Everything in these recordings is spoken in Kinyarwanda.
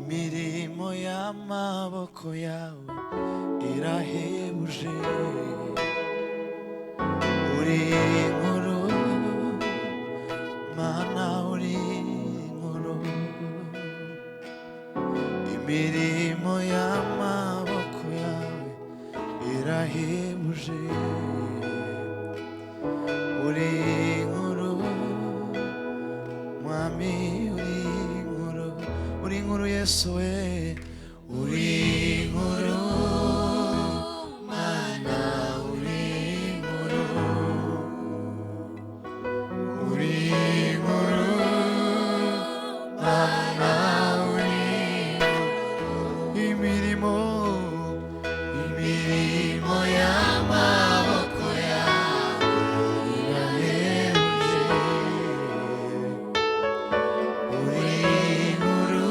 imirimo y'amaboko yawe irahebuje uri inkuru mana uri inkuru imirimo y'amaboko yawe irahebuje uri inkuru mwami uri inkuru Yesu we uri inkuru mana uri inkuru mana uri imirimo y'amaboko yawe irahebuje uri inkuru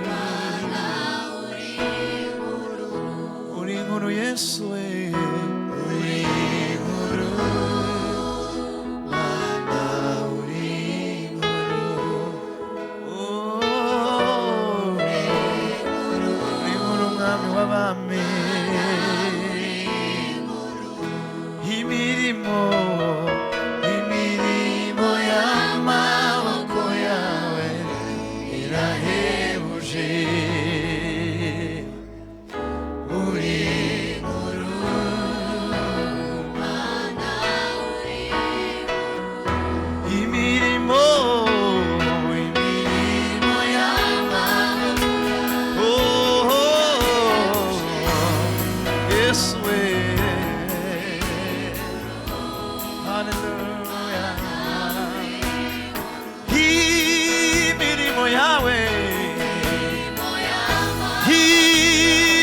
mana uri inkuru Yesu we uri inkuru mana uri inkuru uri inkuru mwami w'abami imirimo y'amaboko yawe irahebuje uri inkuru mana uri imirimo y'amaboko Yesu we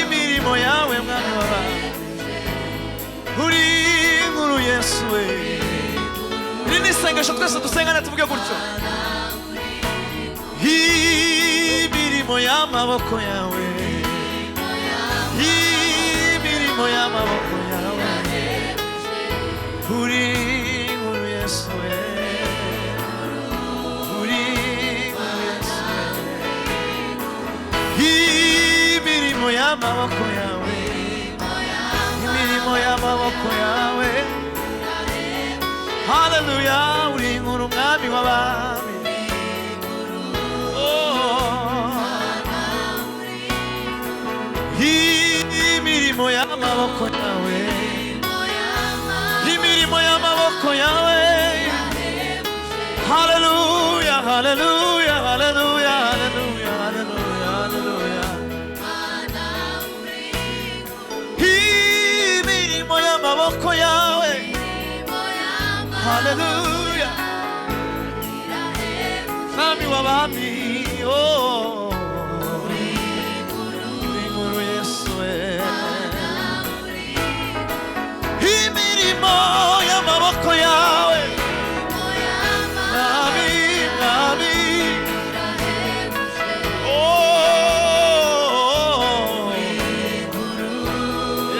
imirimo yawe mwami w'abami uri inkuru Yesu we iri ni isengesho twese dusengana tuvuge gutyo imirimo y'amaboko yawe imirimo y'amaboko yawe uri inkuru Yesu we uri inkuru Yesu we imirimo y'amaboko yawe imirimo y'amaboko yawe haleluya uri inkuru mwami w'abami imirimo y'amaboko yawe imirimo y'amaboko yawe haleluya haleluya haleluya haleluya haleluya haleluya imirimo y'amaboko yawe haleluya mwami w'abami inkuru Yesu we imirimo y'amaboko yawe mwami mwami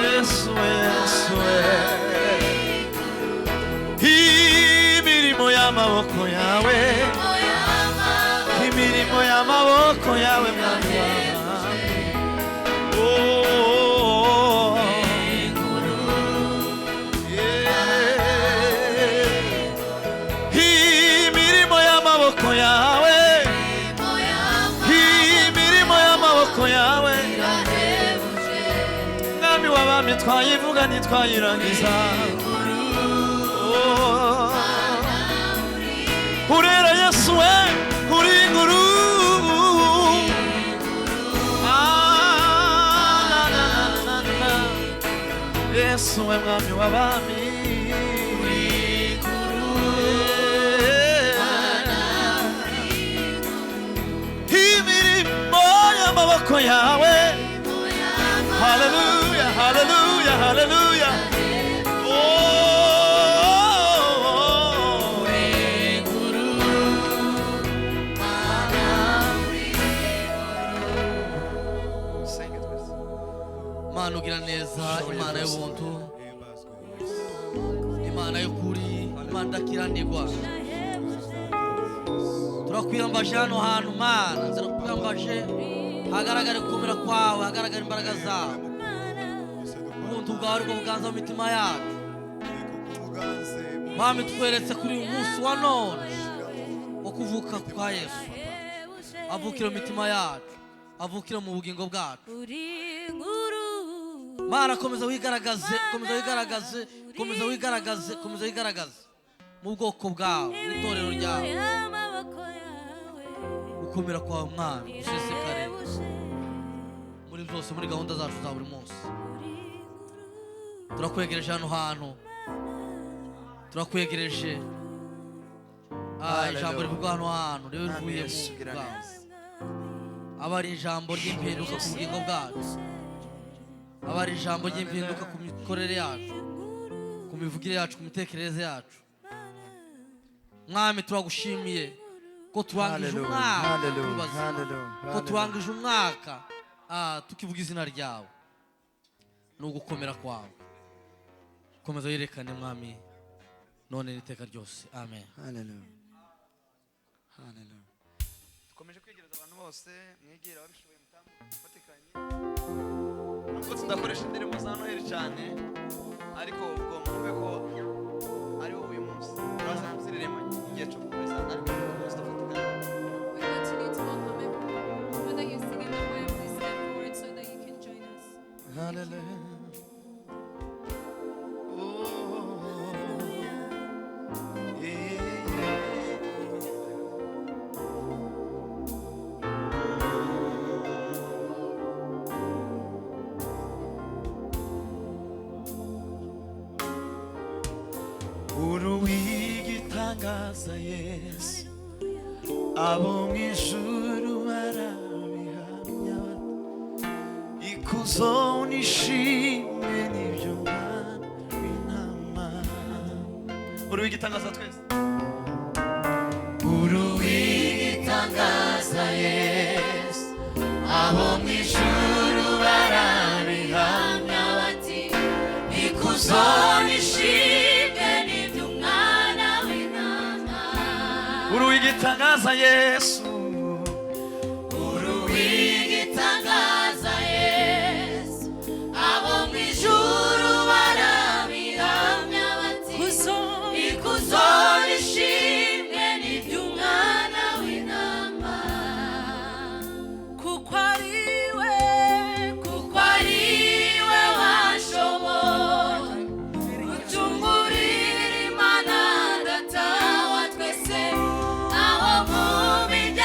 Yesu we Yesu we imirimo y'amaboko yawe imirimo y'amaboko yawe mwami imirimo y'amaboko yawe imirimo y'amaboko yawe mwami w'abami twayivuga ntitwayirangiza urera Yesu we uri inkuru Yesu we mwami w'abami imirimo y'amaboko yawe haleluya haleluya haleluya Imana ugira neza Imana y'ubuntu Imana y'ukuri Imana ndakiranirwa turakwiyambaje hano hantu Mana, turakwiyambaje hagaragare gukomera kwawe, hagaragare imbaraga zawe, ubuntu bwawe aribwo buganza mu mitima yacu. Mwami, tweretse kuri uyu munsi wa none wo kuvuka kwa Yesu, avukira mu mitima yacu, avukira mu bugingo bwacu. Mana, komeza wigaragaze, komeza wigaragaze, komeza wigaragaze, komeza wigaragaze mu bwoko bwawe, mu itorero ryawe. Gukomera kwawe Mwana usesekare muri byose, muri gahunda zacu za buri munsi. Turakwegereje hano hantu, turakwegereje ijambo rivugwa hano hantu rero rivuye mu bwawe, aba ari ijambo ry'impinduka ku bugingo bwacu, aba ari ijambo ry'impinduka ku mikorere yacu, ku mivugire yacu, ku mitekerereze yacu. Mwami, turagushimiye ko turangije umwaka, ko turangije umwaka tukivuga izina ryawe. Ni ugukomera kwawe, komeza yerekane Mwami none n'iteka ryose. Amen. Dukomeje kwegereza abantu bose, mwegera ababishoboye mufatikanye. Nubwo tudakoresha indirimbo za Noheli cyane, ariko ubwo mwumve ko ari wowe uyu munsi turaza kuziririmba igihe cyo gukomeza, ariko umunsi tufatikanye. We continue to welcome everyone. Whether you're singing the choir, please step forward so that you can join us. Hallelujah. Uruwigitangaza Yesu, abo mu ijuru barabihamya, ikuzo n'ishimwe n'ibyo Mwana w'intama. Uruwigitangaza twese. Uruwigitangaza Yesu, abo mu ijuru barabihamya bati, ikuzo n'ishimwe n'ibyo Mwana w'intama. Uruwigitangaza Yesu, uruwigitangaza Yesu, abo mu ijuru barabihamya bati, ikuzo n'ishimwe n'ibyo Mwana w'intama. Kuko ari we washoboye gucungurira Imana Data wa twese, aho mu miryango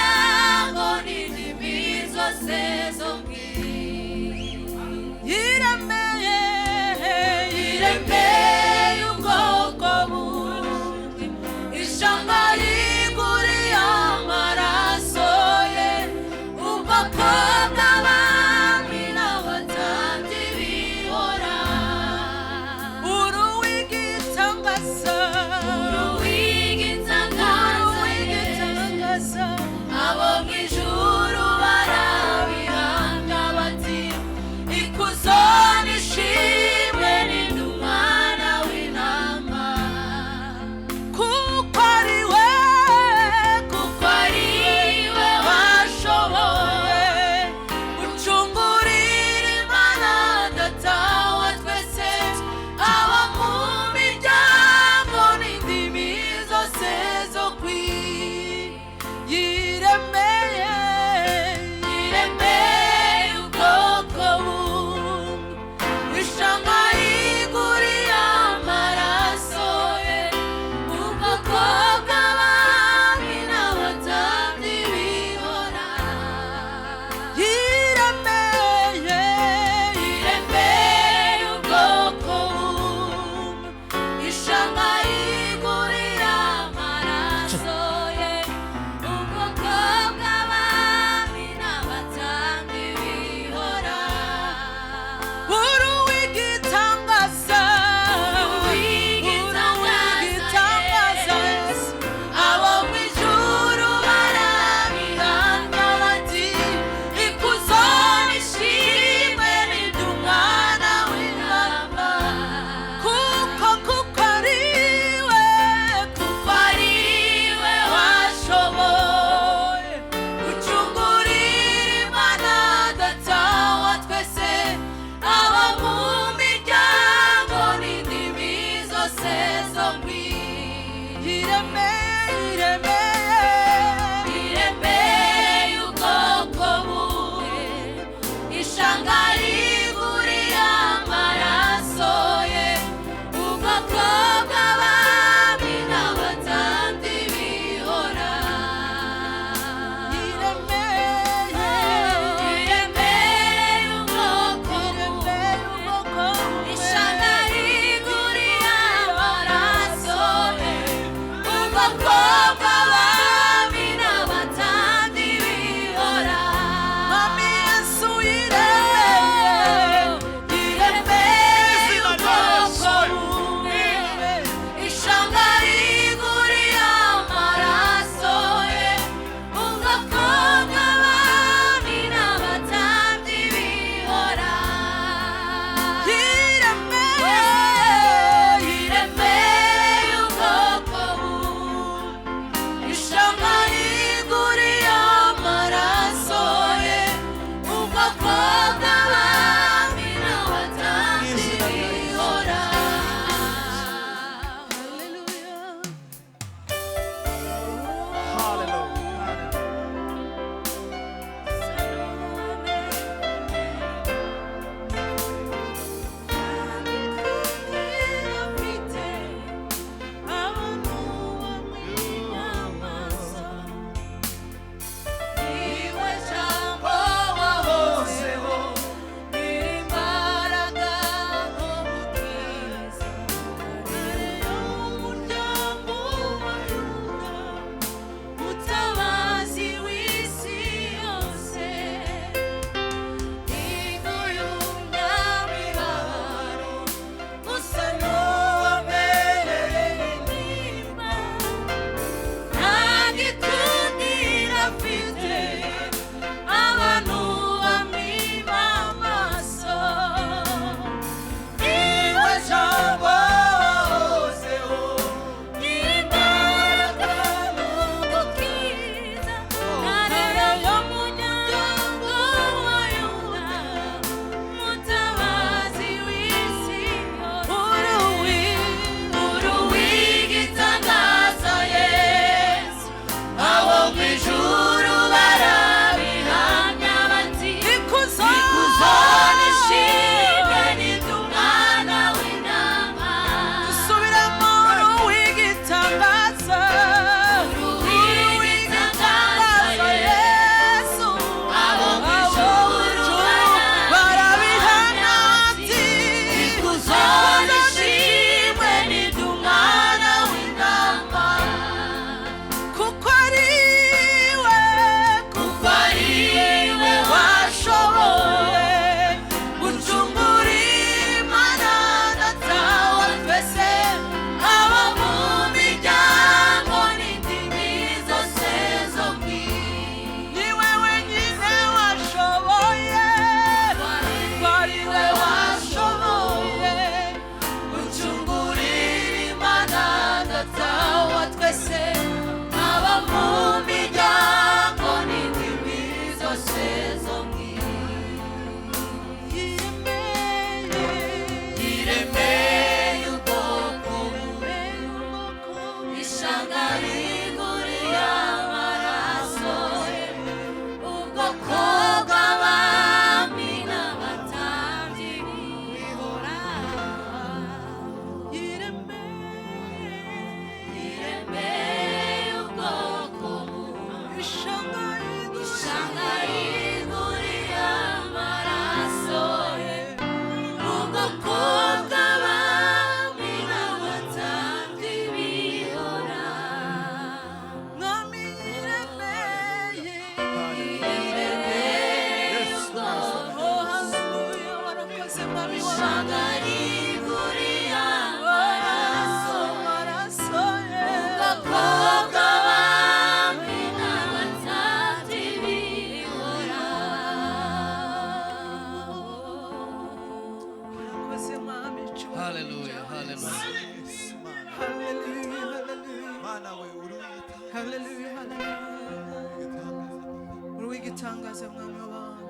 Uruwigitangaza mwami w'abantu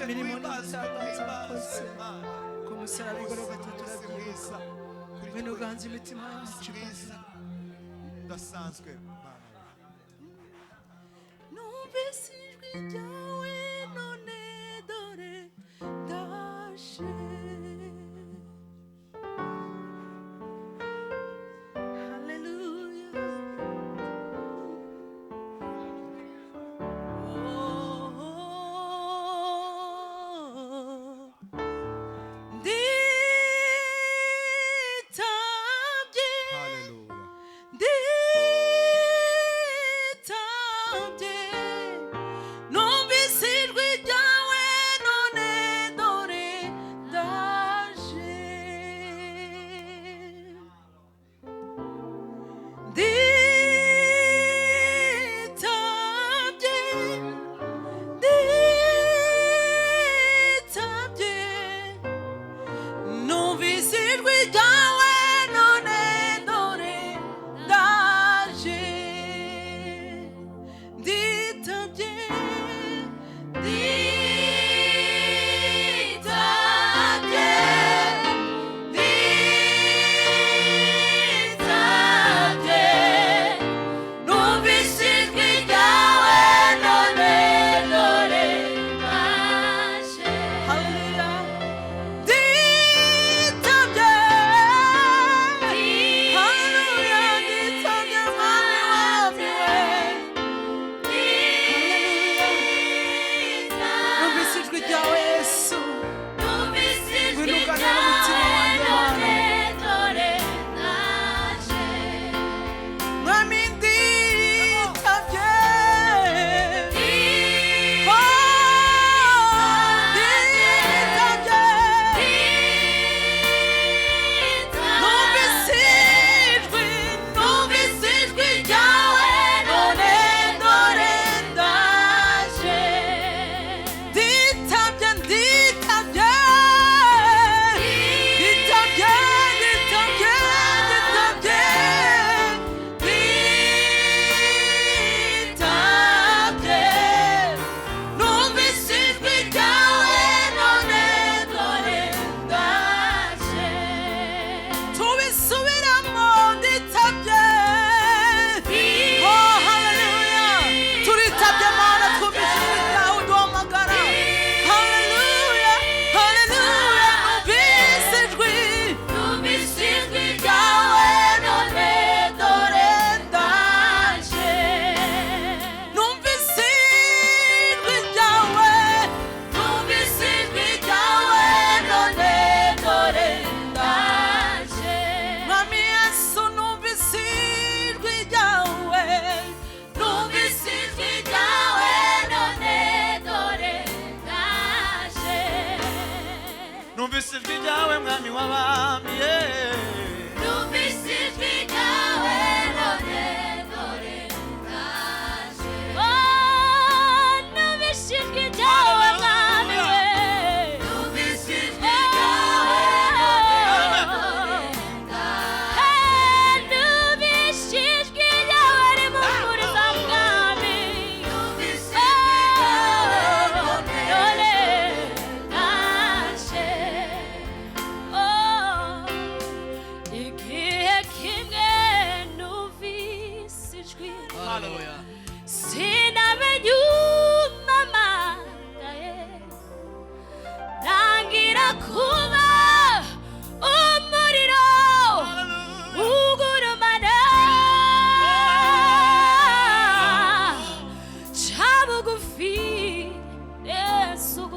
imirimo n'ibitangaza wakoze ku musaraba igorogota turabyibuka ngwino uganze imitima yacu udasanzwe numvise ijwi ryawe none dore ndaje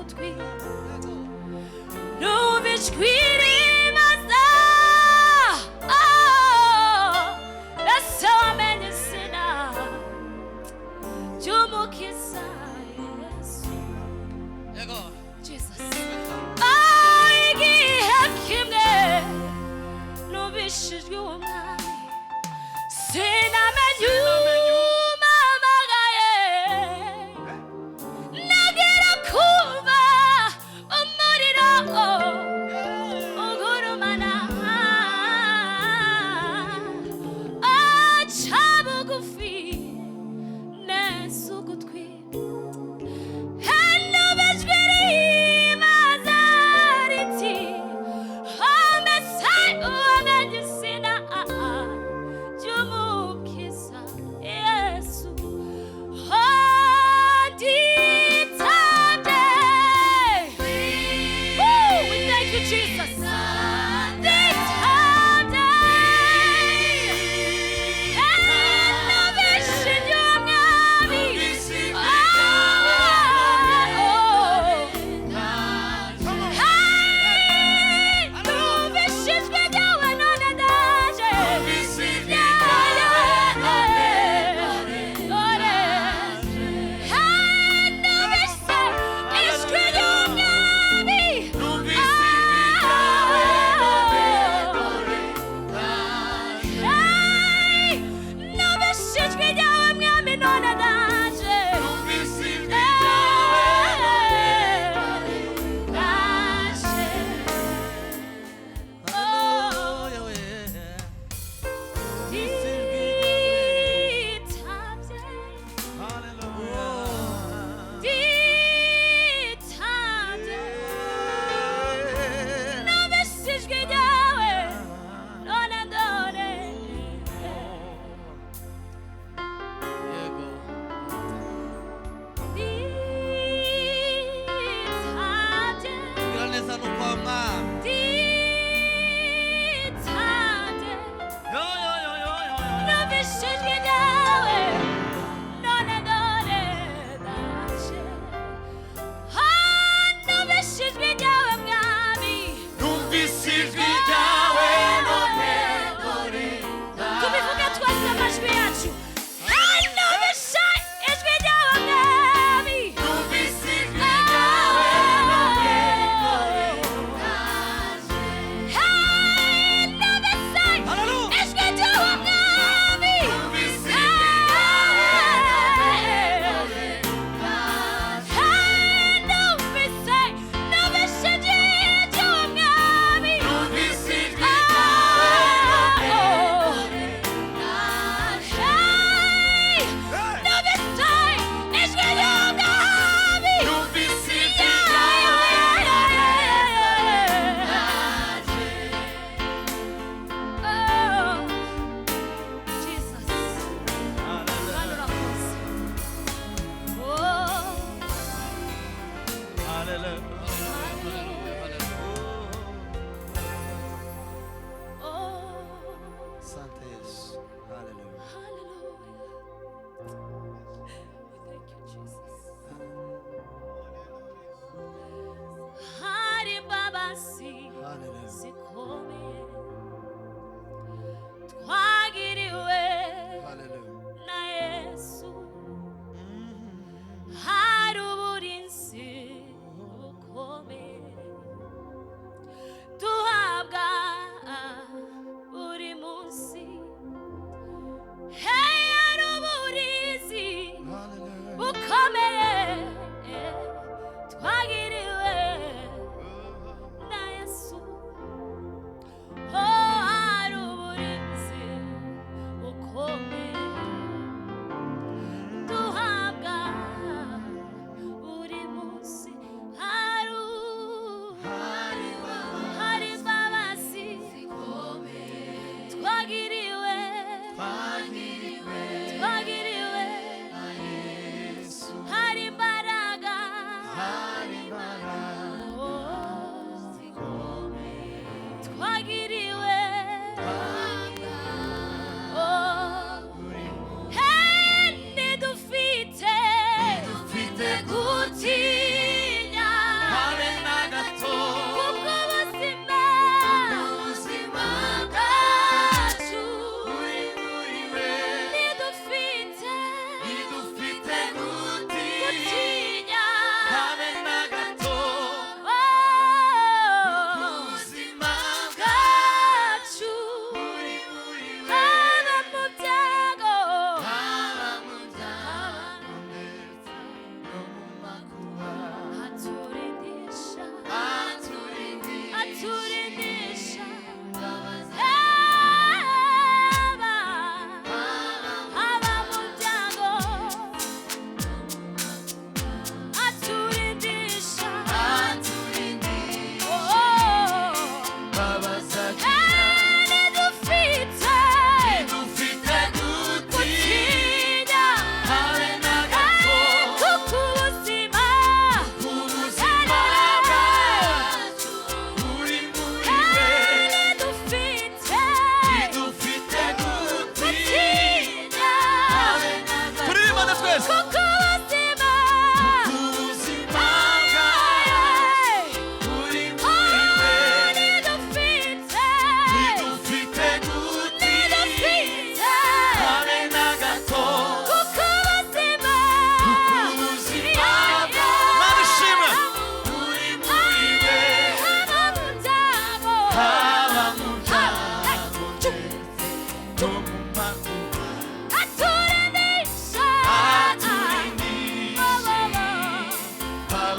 ugutwi numva ijwi ribaza ese wamenye izina ry'umukiza Yesu Yego. Jesus igihe kimwe numvishijwe umwami sinamenye umamagaye nagira kumva umuriro ugurumana aca bugufi neza ugutwi hano bajwi rimaza riti homesai wamenye izina ry'umukiza Yesu nditabye. Woo, we thank you Jesus. Nditabye. Numvishije umwami. Numvishijwe ryawe none ndaje.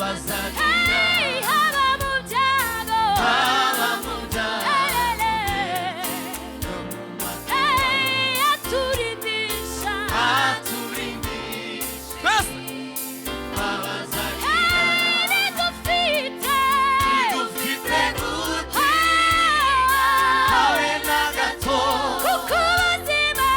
Hey, haba mu byago. Hey, aturindisha. Hey, nidufite. Kuko ubuzima.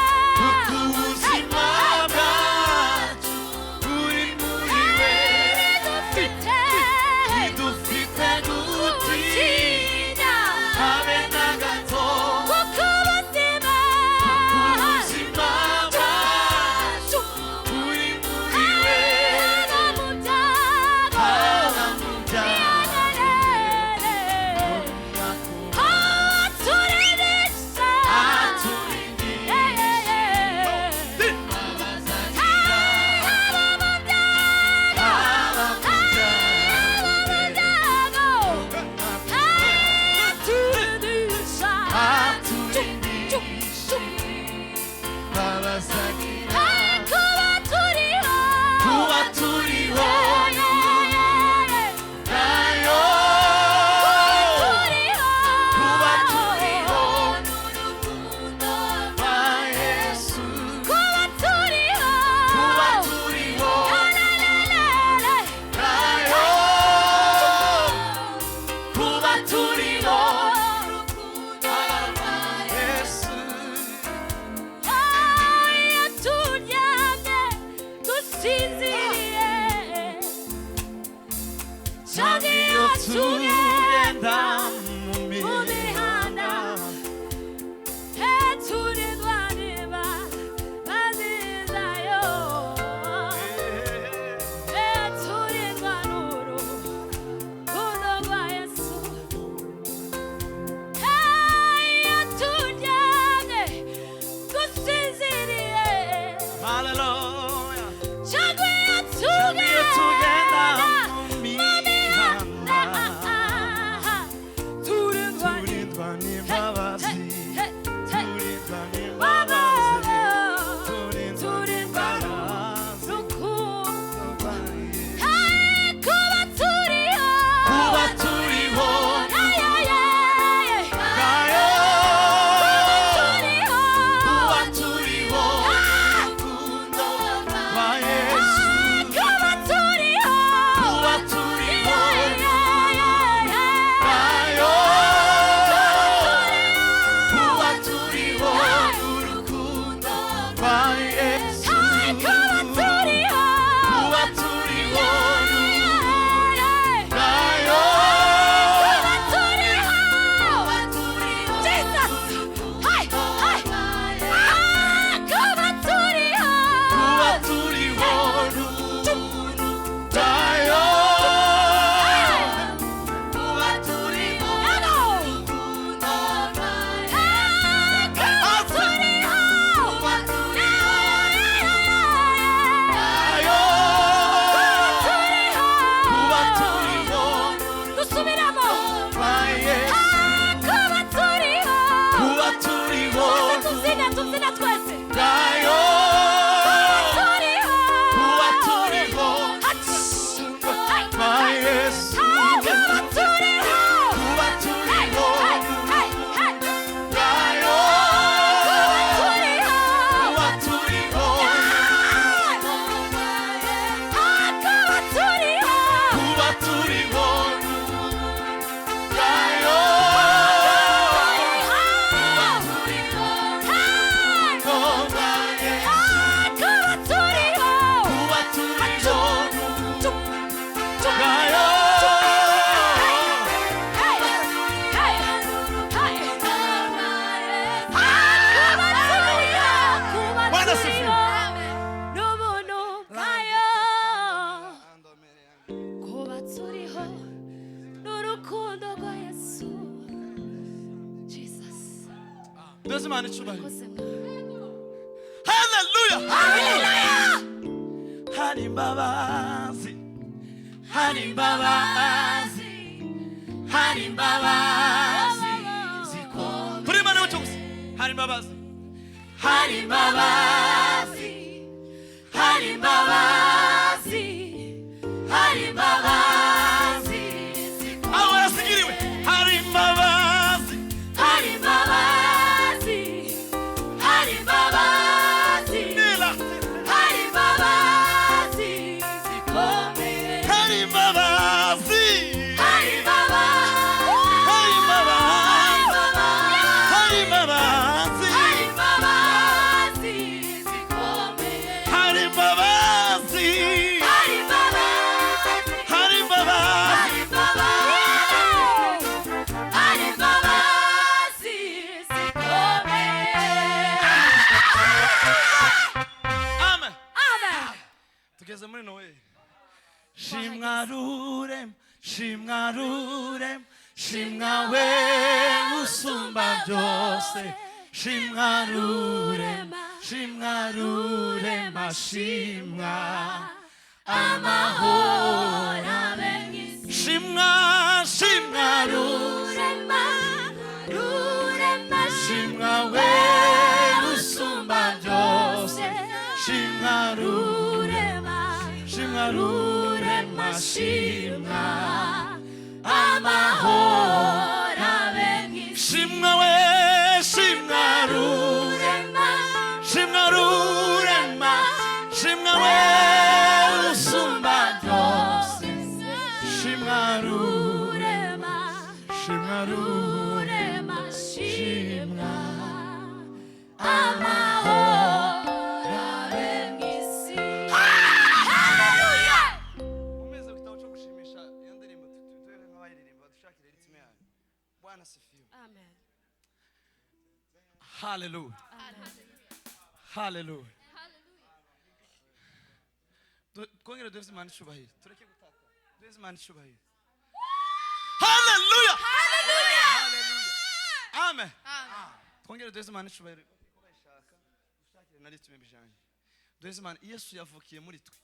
Mbese Imana icubahiro. Hallelujah. Hallelujah. Hari imbabazi. Hari imbabazi. Hari imbabazi. Zikora. Turi Imana y'ubucuruzi. Hari imbabazi. Hari imbabazi. Hari imbabazi. Hari imbabazi. hari imbabazi hari imbabazi hari imbabazi hari imbabazi hari imbabazi zikomeye hari imbabazi hari imbabazi hari imbabazi hari imbabazi zikomeye. amen Amen. tugeze muri Noheli. Shimwa rurema shimwa rurema shimwa we usumba byose shimwa rurema shimwa rurema shimwa Amahoro abe mw'isi. shimwa shimwa Rurema, rurema, shimwa we usumba byose shimwa rurema, shimwa rurema shimwa amahoro abe mw'isi. shimwa we shimwa Rurema, shimwa rurema shimwa we usumba byose shimwa rurema, shimwa rurema, shimwa, amahoro abe mw'isi. Hallelujah. umeze ku gitabo cyo gushimisha iyo ndirimbo tutuye nk'abayiririmba dushakire ritime yayo. Bwana sifiwe. Amen. Hallelujah. Hallelujah. Twongere duhe Imana icyubahiro. Tureke gutaka. Duhe Imana icyubahiro. Hallelujah. Hallelujah. Amen. Twongere duhe Imana icyubahiro. Bayishaka dushakire na ritime bijanye. Duhe Imana Yesu yavukiye muri twe.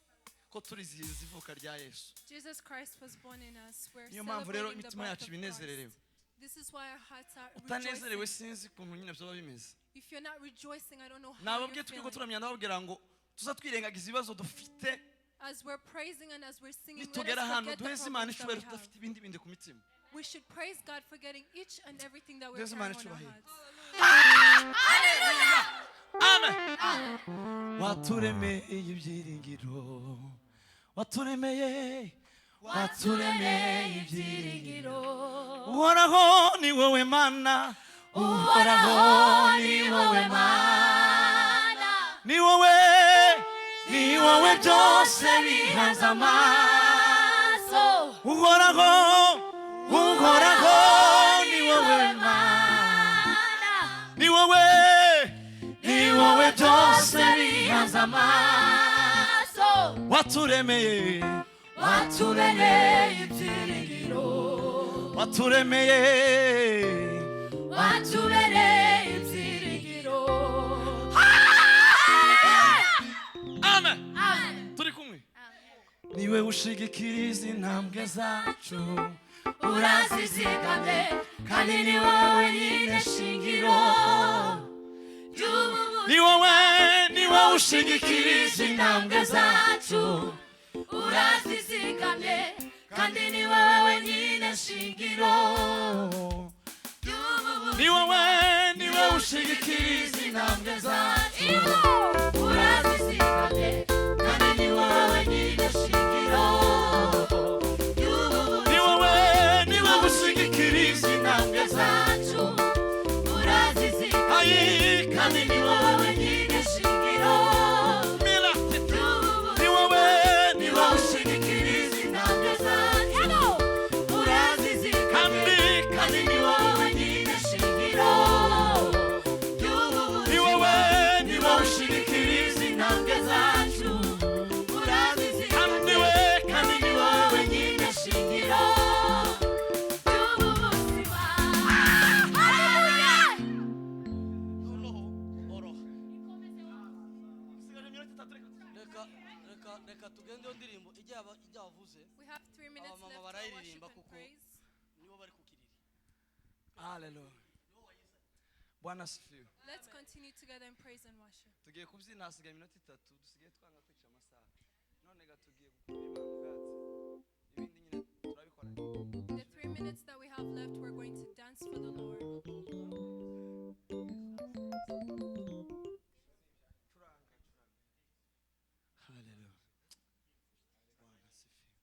Ko turizihiza ivuka rya Yesu. Jesus Christ was born in us. We're Niyo mpamvu rero celebrating the imitima birth yacu of ibinezererewe. Christ. This is why our hearts are Utanezerewe rejoicing. sinzi ukuntu nyine byaba bimeze. If you're not rejoicing, I don't know how Nababwiye you're twiko feeling. turamya ndababwira ngo tuza twirengagiza ibibazo dufite As we're praising and as we're singing, let nitugera us ahantu forget the duheze Imana problems that we icyubahiro have. tudafite ibindi bindi ku mitima. We should praise God for getting each and everything that we're Duheze carrying Imana on our icyubahiro. hearts. Amen. Waturemeye ibyiringiro. Waturemeye. Waturemeye ibyiringiro. Uhoraho ni wowe Mana. Uhoraho ni wowe Mana. Ni wowe byose bihanze amaso. Uhoraho ni wowe Mana. Ni wowe byose bihanze amaso. Waturemeye Waturemeye ibyiringiro. waturemeye Waturemeye ibyiringiro. Amen. Amen. Turi kumwe. Niwe ushigikira izi ntambwe zacu. Urazizigamye kandi ni wowe nyine shingiro ry'ubu Ni wowe ushigikira izi ntambwe zacu. urazizigamye kandi ni wowe nyine shingiro ry'ubu Ni wowe ushigikira izi ntambwe zacu. urazizigamye kandi ni wowe nyine shingiro ry'ubu Ni wowe ushigikira izi ntambwe zacu. zacu urazizigamye Ayi kandi ni wowe nyine shingiro milatete. ry'ubu Ni wowe ushigikira izi ntambwe zacu urazizigamye kandi ni wowe nyine shingiro ry'ubu Ni wowe ushigikira izi ntambwe zacu urazizigamye kandi ni wowe nyine shingiro ry'ubu buzima. Hallelujah. reka tugende iyo ndirimbo ijya wavuze We have 3 minutes Mama left to barayiririmba worship and kuko praise. nibo bari kukirira. Hallelujah. Bwana sifiwe. Let's continue together in praise and worship. Tugiye kubyina hasigaye iminota 3 dusigaye twanga kwica amasaha. None tugiye gukora Imana ubwatsi. Ibindi nyine turabikora. The 3 minutes that we have left, we're going to dance for the Lord. Hallelujah. Bwana sifiwe.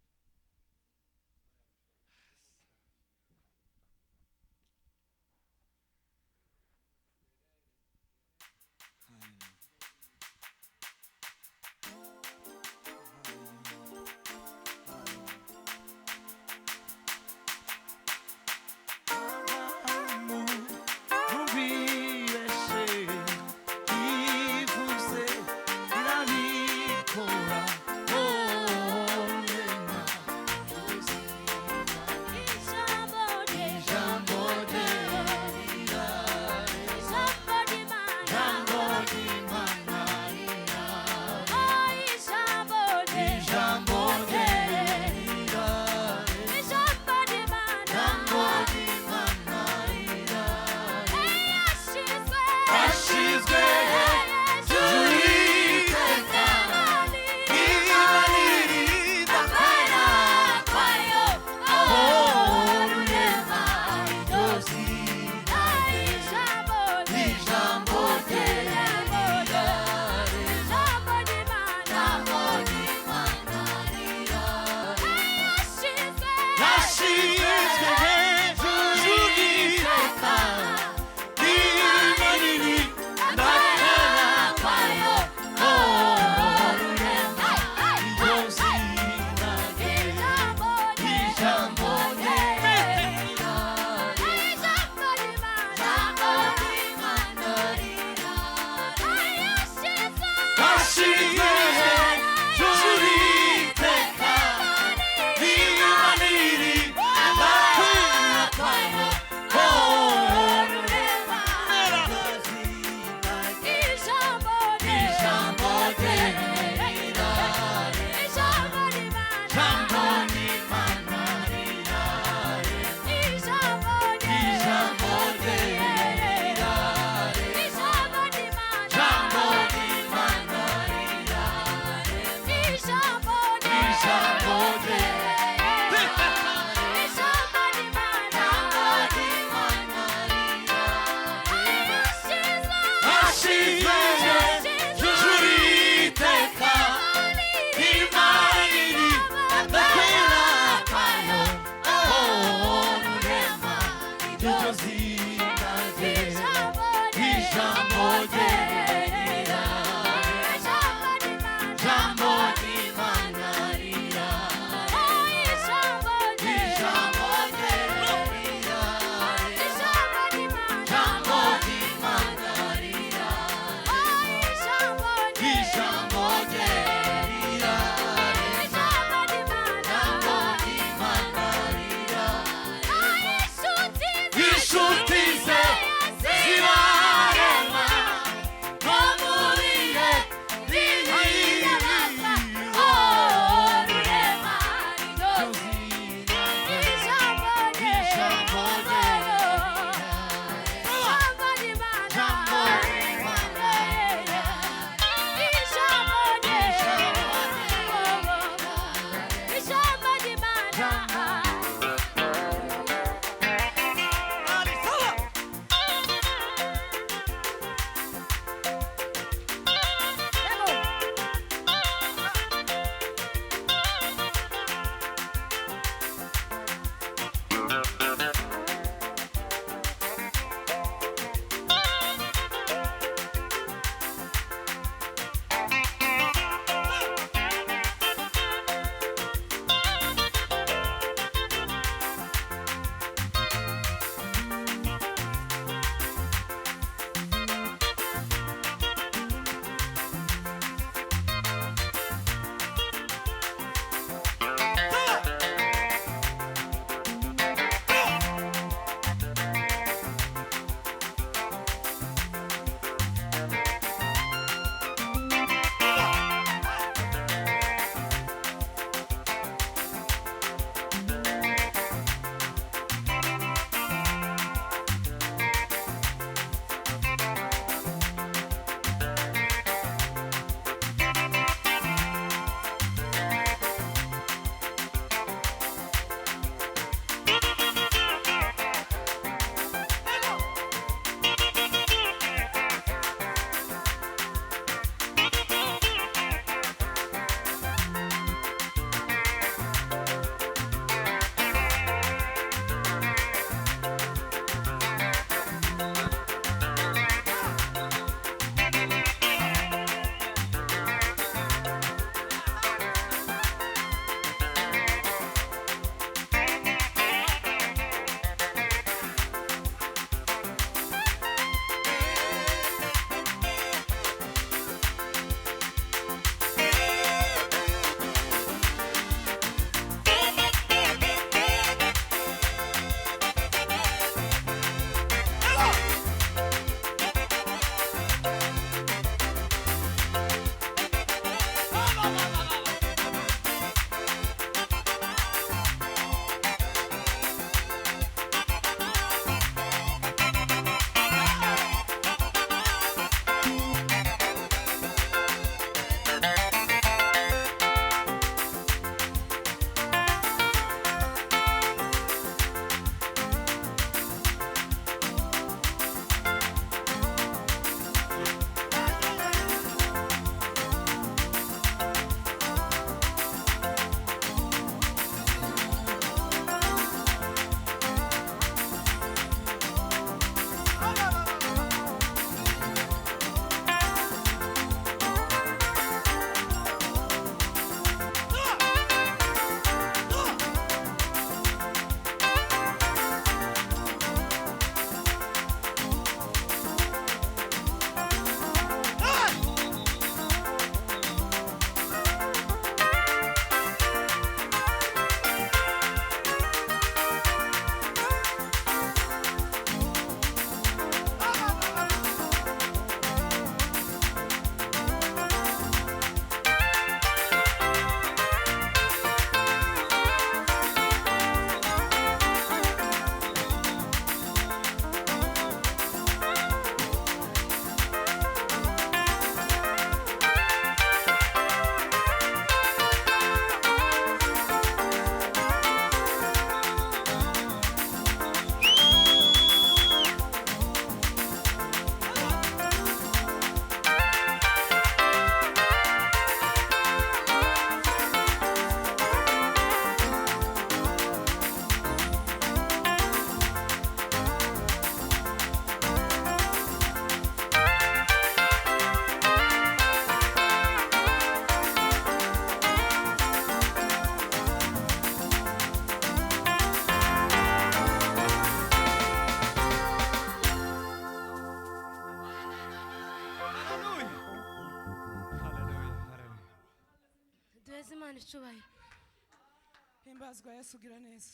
himbazwa Yesu ugira neza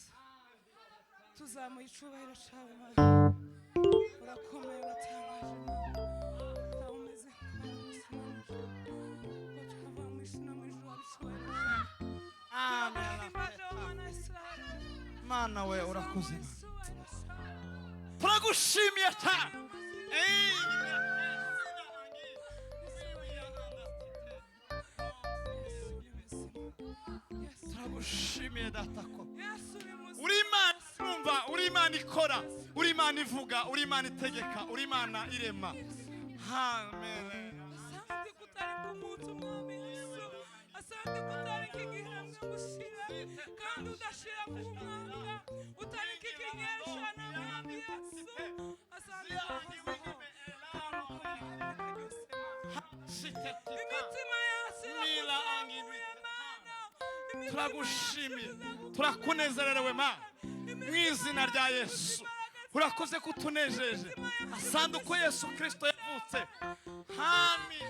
tuzamuye icubahiro cawe Mana urakomeye uratangaje Mana umeze Mana we urakoze turagushimiye cyane turagushimiye data ko uri Imana umva uri Imana ikora uri Imana ivuga uri Imana itegeka uri Imana irema amen asante kutari kumuntu mwami Yesu asante kutari kigihambwe gushira kandi udashira ku mwanga utari kikinyesha na mwami Yesu asante imitima yacu turagushimiye turakunezererewe Mana mu izina rya Yesu urakoze kutunejeje asante uko Yesu Kristo yavutse amen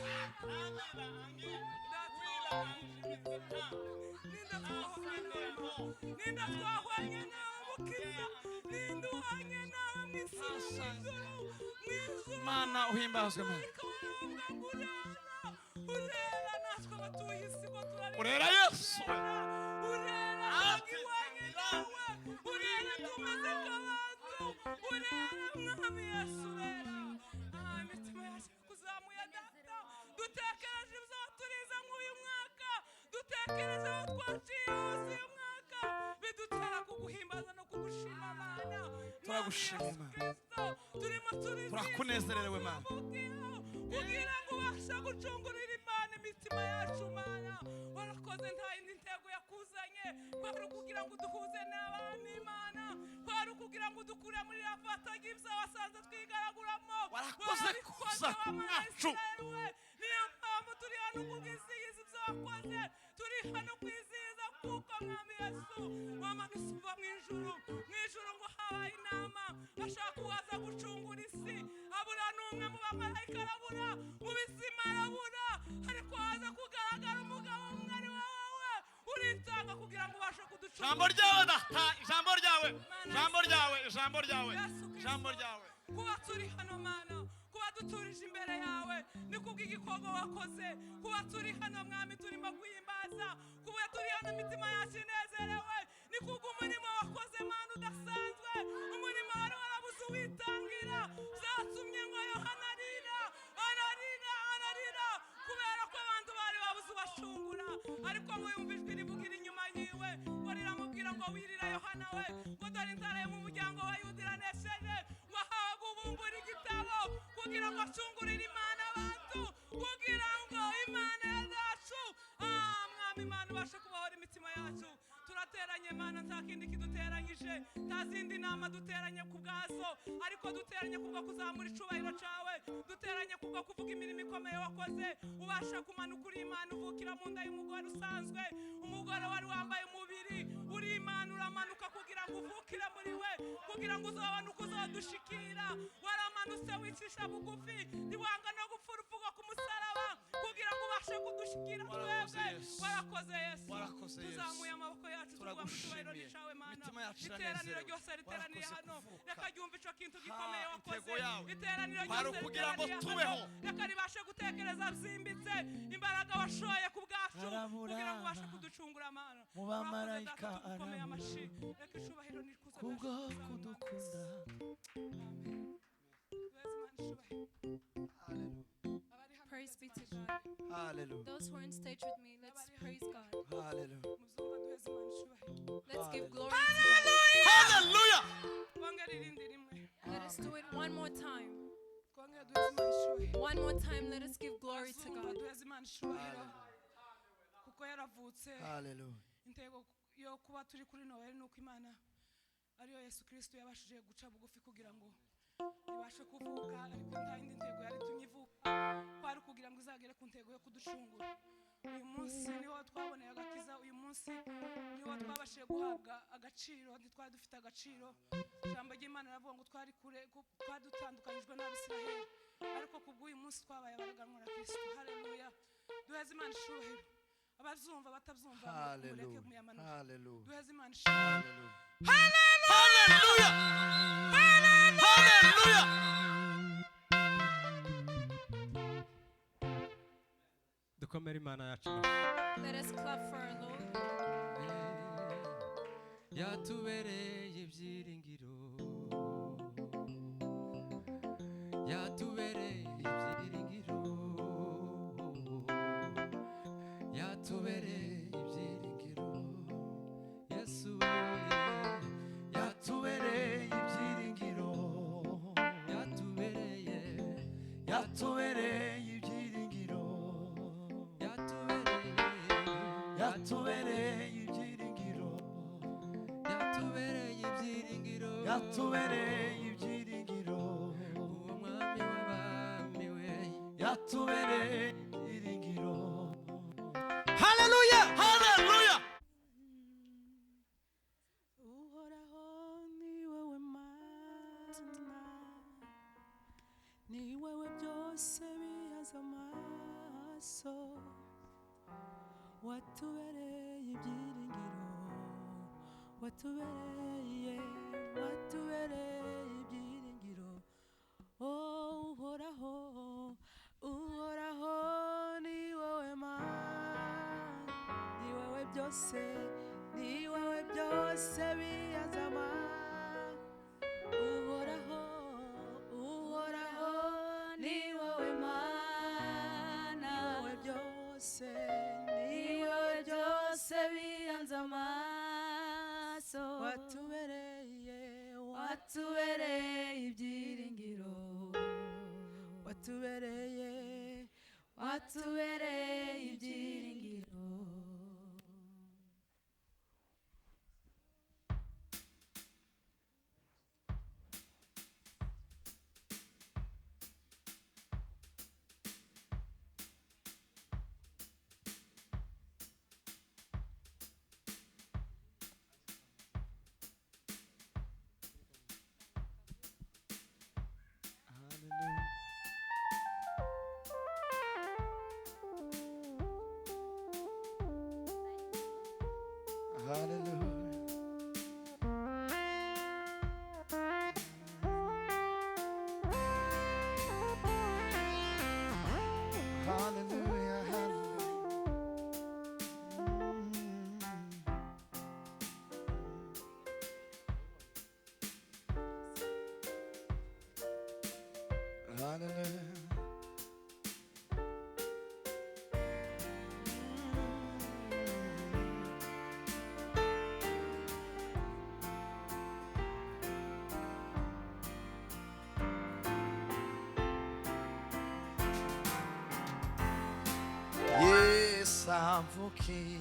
ninda twahwanye nawe mukiza ninda uhanye nawe mw'isi Mana uhimbazwe Mana urera natwe abatuye isi ngo turareba urera Yesu urera iwanye nawe urera tumeze nk'abantu urera mwami Yesu urera imitima yacu kuzamuye data dutekereje ibyo turiza nk'uyu mwaka dutekereje aho twaciye hose uyu mwaka bidutera kuguhimbaza no kugushima Mana turagushima turimo turakunezererewe Mana kugira ngo ubashe gucungurira Imana imitima yacu Mana warakoze nta yindi ntego yakuzanye kwari ukugira ngo uduhuze n'abami Mana kwari ukugira ngo udukure muri rafata y'ibyo wasanze twigaraguramo warakoze kuza kwacu niyo mpamvu turi hano kubwizihiza ibyo wakoze turi hano kwizihiza kuko mwami Yesu wamanutse uva mu ijuru ngo habaye inama bashaka kuwaza gucungura isi abura n'umwe mu bamarayika arabura mu bizima arabura ariko haza kugaragara umugabo umwe ari wowe uritanga kugira ngo ubashe kuducungura ijambo ryawe data ijambo ryawe ijambo ryawe ijambo ryawe ijambo ryawe kuba turi hano Mana kuba duturije imbere yawe ni kubw'igikorwa wakoze kuba turi hano mwami turimo guhimbaza kuba turi hano imitima yacu inezerewe ni kubw'umurimo wakoze Mana udasanzwe umurimo wari warabuze uwitangira byatumye ngo Yohana ararira kubera ko abantu bari babuze ubashungura ariko ngo yumva ijwi rivugira inyuma yiwe ngo riramubwira ngo wirira Yohana we ngo dore intara yo mu muryango wa Yuda iranesheje ngo ahawe gubumbura igitabo kugira ngo acungurire Imana abantu kugira ngo Imana yacu mwami Imana ubashe kubahora imitima yacu turateranye Mana nta kindi kiduteranyije nta zindi nama duteranye ku bwazo ariko duteranye kubwo kuzamura icubahiro cawe duteranye kubwo kuvuga imirimo ikomeye wakoze ubasha kumanuka uri Imana uvukira mu nda y'umugore usanzwe umugore wari wambaye umubiri uri Imana uramanuka kugira ngo uvukire muri we kugira ngo uzabone uko uzodushikira waramanutse wicisha bugufi ntiwanga no gupfa urupfu rwo ku musaraba kugira ngo ubashe kudushikira twebwe warakoze Yesu tuzamuye amaboko yacu turagushimira nishawe Mana iteraniro ryose riteraniye hano reka ryumve ico kintu gikomeye wakoze iteraniro ryose kugira ngo tubeho reka ribashe gutekereza byimbitse imbaraga washoye ku bwacu kugira ngo ubashe kuducungura Mana mu bamarayika arakomeye amashi reka icubahiro nikuze kubwo kudukunda Praise be to God. hallelujah Those who are on stage with me, let's praise God. hallelujah Let's give glory hallelujah Let us do it one more time. One more time, let us give glory to God. kuko yaravutse hallelujah intego yo kuba turi kuri Noheli nuko Imana ariyo Yesu Kristo yabashije guca bugufi kugira ngo ibashe kuvuka ariko nta yindi ntego yari tunyivuka kwari kugira ngo izagere ku ntego yo kuducungura uyu munsi niho twaboneye agakiza uyu munsi niho twabashije guhabwa agaciro ntitwari dufite agaciro ijambo ry'Imana riravuga ngo twari kure twadutandukanyijwe n'Abisiraheli ariko kubw'uyu munsi twabaye abaraganwa na Kristo haleluya duheze Imana icubahiro abazumva batabyumva mureke muyamanure Hallelujah. duheze Imana ishimwe. Hallelujah. Hallelujah. dukomere Imana yacu. Let us clap for our Lord. Yatubereye ibyiringiro, yatubereye ibyiringiro, yatubereye ibyiringiro, Yesu we, yatubereye ibyiringiro, yatubereye, yatubereye ibyiringiro, yatubereye, yatubereye ibyiringiro, yatubereye ibyiringiro, yatubereye ibyiringiro, uwo mwami w'abami we, yatubereye ibyiringiro. Hallelujah. Hallelujah. Uhoraho ni wowe Mana, ni wowe byose bihaza amaso, watubereye ibyiringiro, watubereye ibyiringiro. Oh, uhoraho, uhoraho ni wowe Mana, ni wowe byose, ni wowe byose bihaza amaso. Uhoraho, uhoraho ni wowe Mana, wowe byose, ni wowe byose bihanze amaso, watubereye ibyiringiro, watubereye ibyiringiro. Hallelujah. Hallelujah. Yesavuki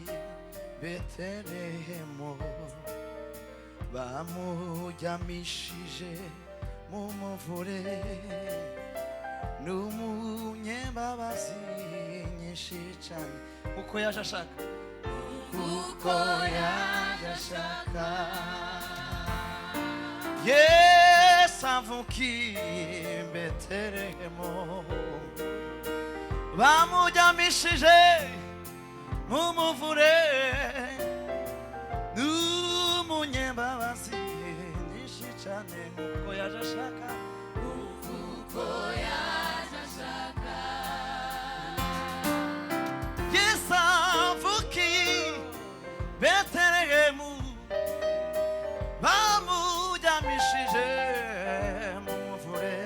Betelehemu, bamujyamishije mu muvure, n'umunyembabazi nyinshi cyane, kuko yaje ashaka, kuko yaje ashaka. Yesavuki Betelehemu, bamujyamishije mu muvure, n'umunyembabazi nyinshi cyane, kuko yaje ashaka, kuko yaje ashaka. Yesavuki Betelehemu, bamujyamishije mu muvure,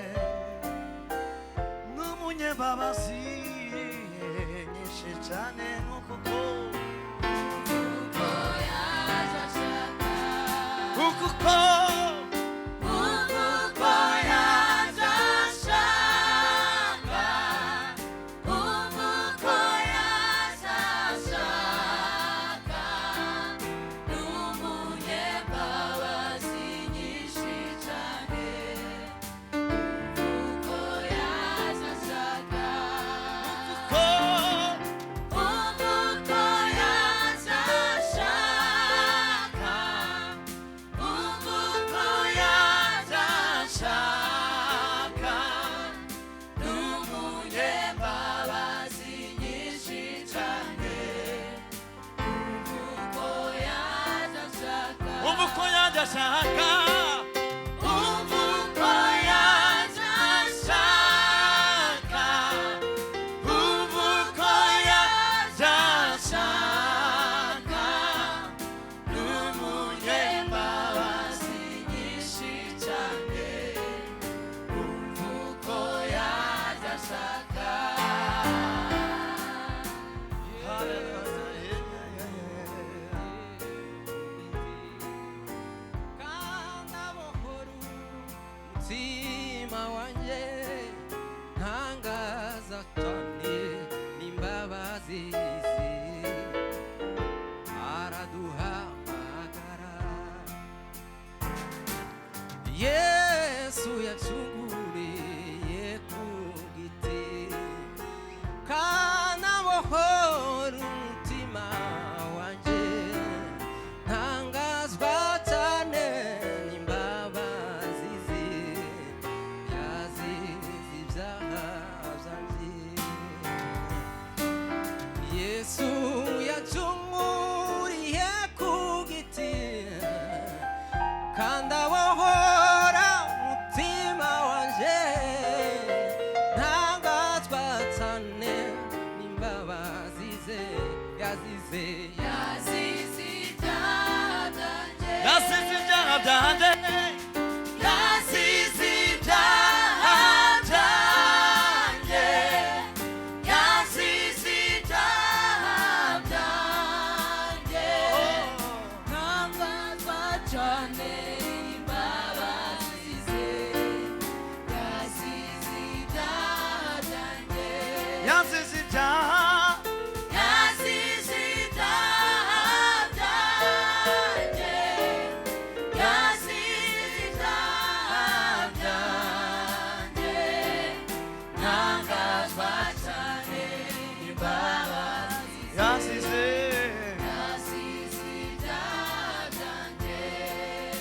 n'umunyembabazi nyinshi cyane, kuko yaje ashaka, kuko yaje ashaka, kuko yaje ashaka, n'umunyembabazi nyinshi cyane, kuko yaje ashaka, kuko yaje ashaka, kuko umutima wanjye ntangaza cyane n'imbabazi ze araduhamagara Yesu yacunguriye ku giti kanabohora umutima wanjye ntangazwa cyane n'imbabazi ze yazize ibyaha byanjye Yesu yacunguriye ku giti kandi abohora umutima wanjye ntangazwa cyane n'imbabazi ze yazize yasize ibyaha byanjye yasize ibyaha byanjye yasize ibyaha byanjye ntangazwa cyane n'imbabazi ze yasize ibyaha byanjye yazize ibyaha yasize ibyaha byanjye yasize ibyaha byanjye ntangazwa cyane n'imbabazi ze yazize yasize ibyaha byanjye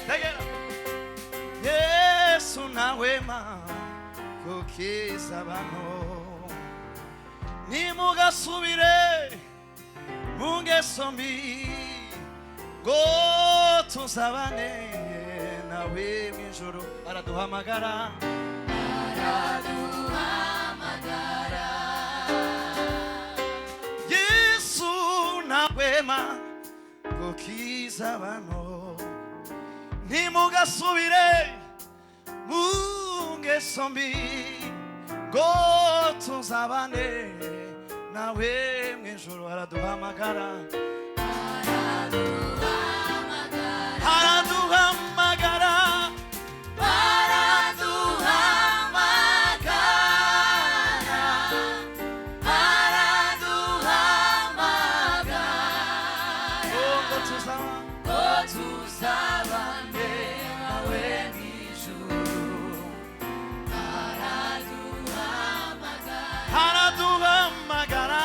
tegera Yesu ntahwema gukiza abantu nimugasubire mu ngeso mbi ngo tuzabane nawe mu ijoro araduhamagara araduhamagara Yesu ntahwema gukiza abantu ntimugasubire mu ngeso mbi ngo tuzabane nawe mu ijoro araduhamagara araduhamagara ngo tuzabane nawe mu ijuru araduhamagara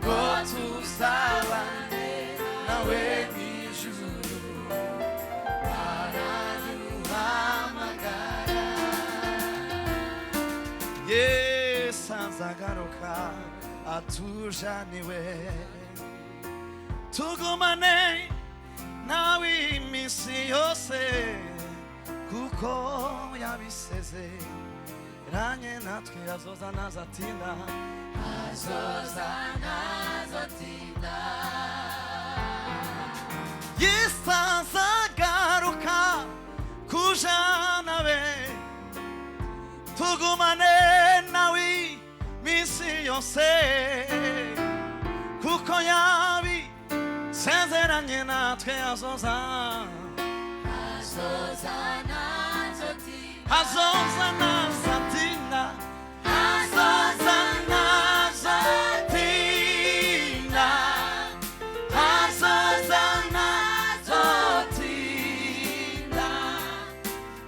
ngo tuzabane nawe mu ijuru Yesu azagaruka atujaniwe tugumane nawe iminsi yose kuko yabisezeranye natwe azoza ntazatinda Yesu azagaruka kujana be tugumane nawe iminsi yose kuko yabisezeranye natwe azoza ntazatinda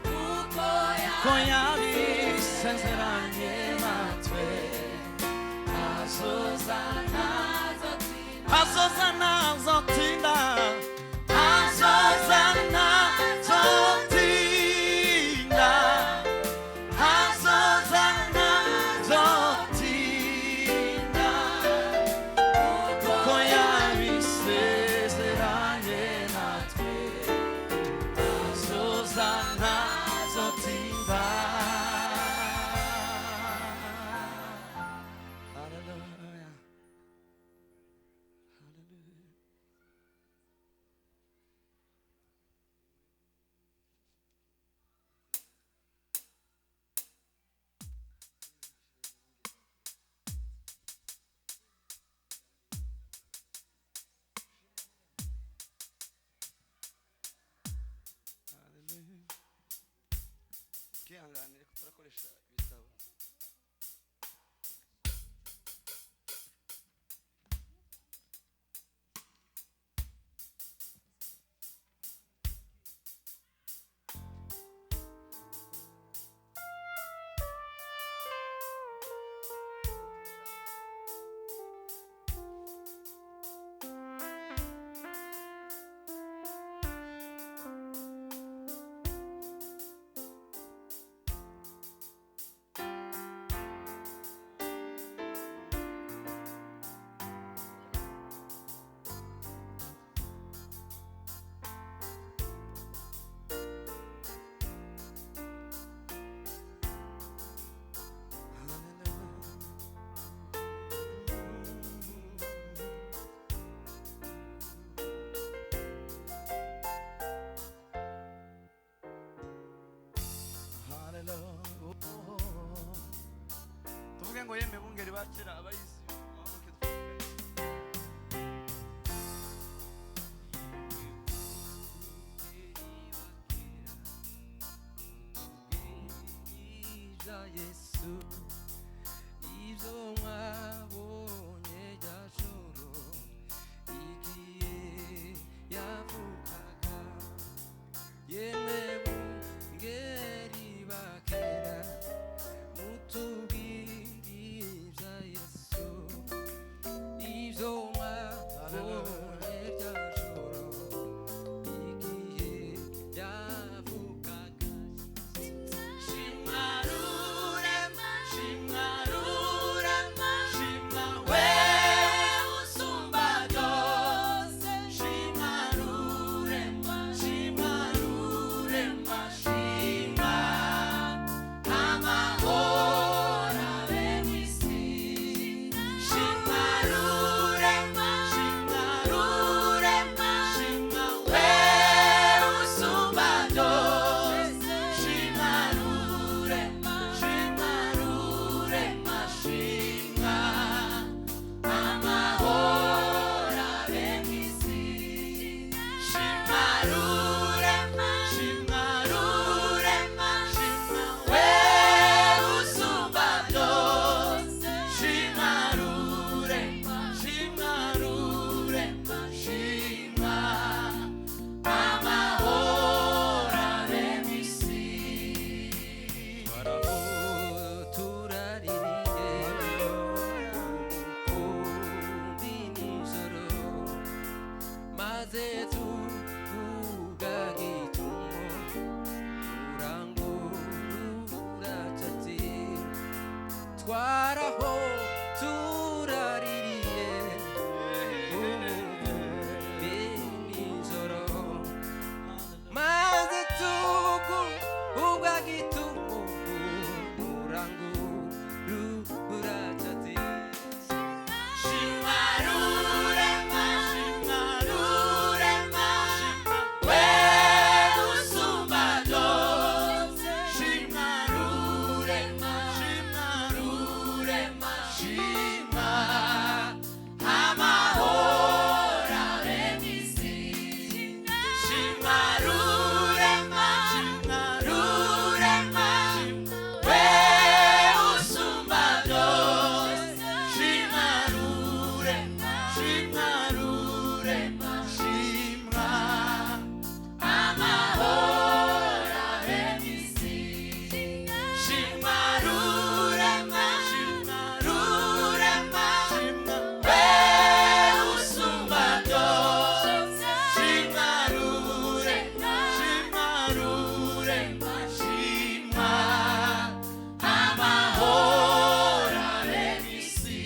kuko yabisezeranye natwe azoza ntazatinda munyihanganire ko turakoresha ibitabo. Tuvuge ngo yeme bungeri bakera abayizi muhaguruke tuvuge. Byiza Yesu ibyo mwabonye jajoro igihe yavukaga yemwe bungeri bakera mutubwiriza Yesu ibyo mwabonye jajoro igihe yavukaga Shimarurema, shimarurema, shima we usumba byose. Shimarurema, shimarurema, shima amahoro abe mu isi. Shimarurema, shimarurema, shima we usumba byose. Shimarurema, shimarurema, shima amahoro abe mu isi. Shimarurema, shimarurema, shima we usumba byose. Shimarurema, shimarurema, shima amahoro abe mu isi. turaririye ukundi nijoro maze tuvuga gitumo turangurura cati twaraho turaririye ukundi nijoro maze tuvuga gitumo turangurura cati Shimarurema, shimarurema, shima we usumba byose. Shimarurema, shimarurema, shima amahoro abe mu isi. Shimarurema, shimarurema, shima we usumba byose. Shimarurema, shimarurema, shima amahoro abe mu isi. Shimarurema, shimarurema, shima we usumba byose. Shimarurema, shimarurema, shima amahoro abe mu isi.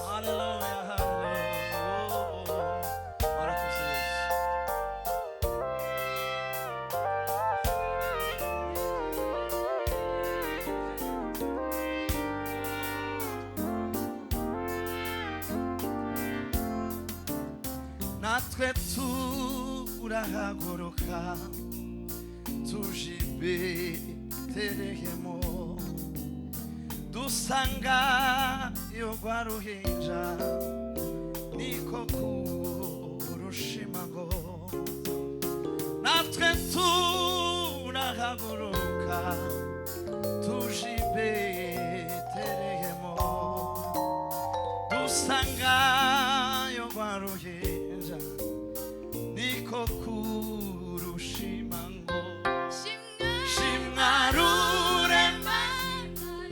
Hallelujah, hallelujah. Warakoze Yesu. natwe turahaguruka tuje i Betelehemu dusanga iyo rwa ruhinja niko kurushima ngo natwe turahaguruka tuje i Betelehemu dusangayo rwa ruhinja niko kurushima ngo shimwa rurema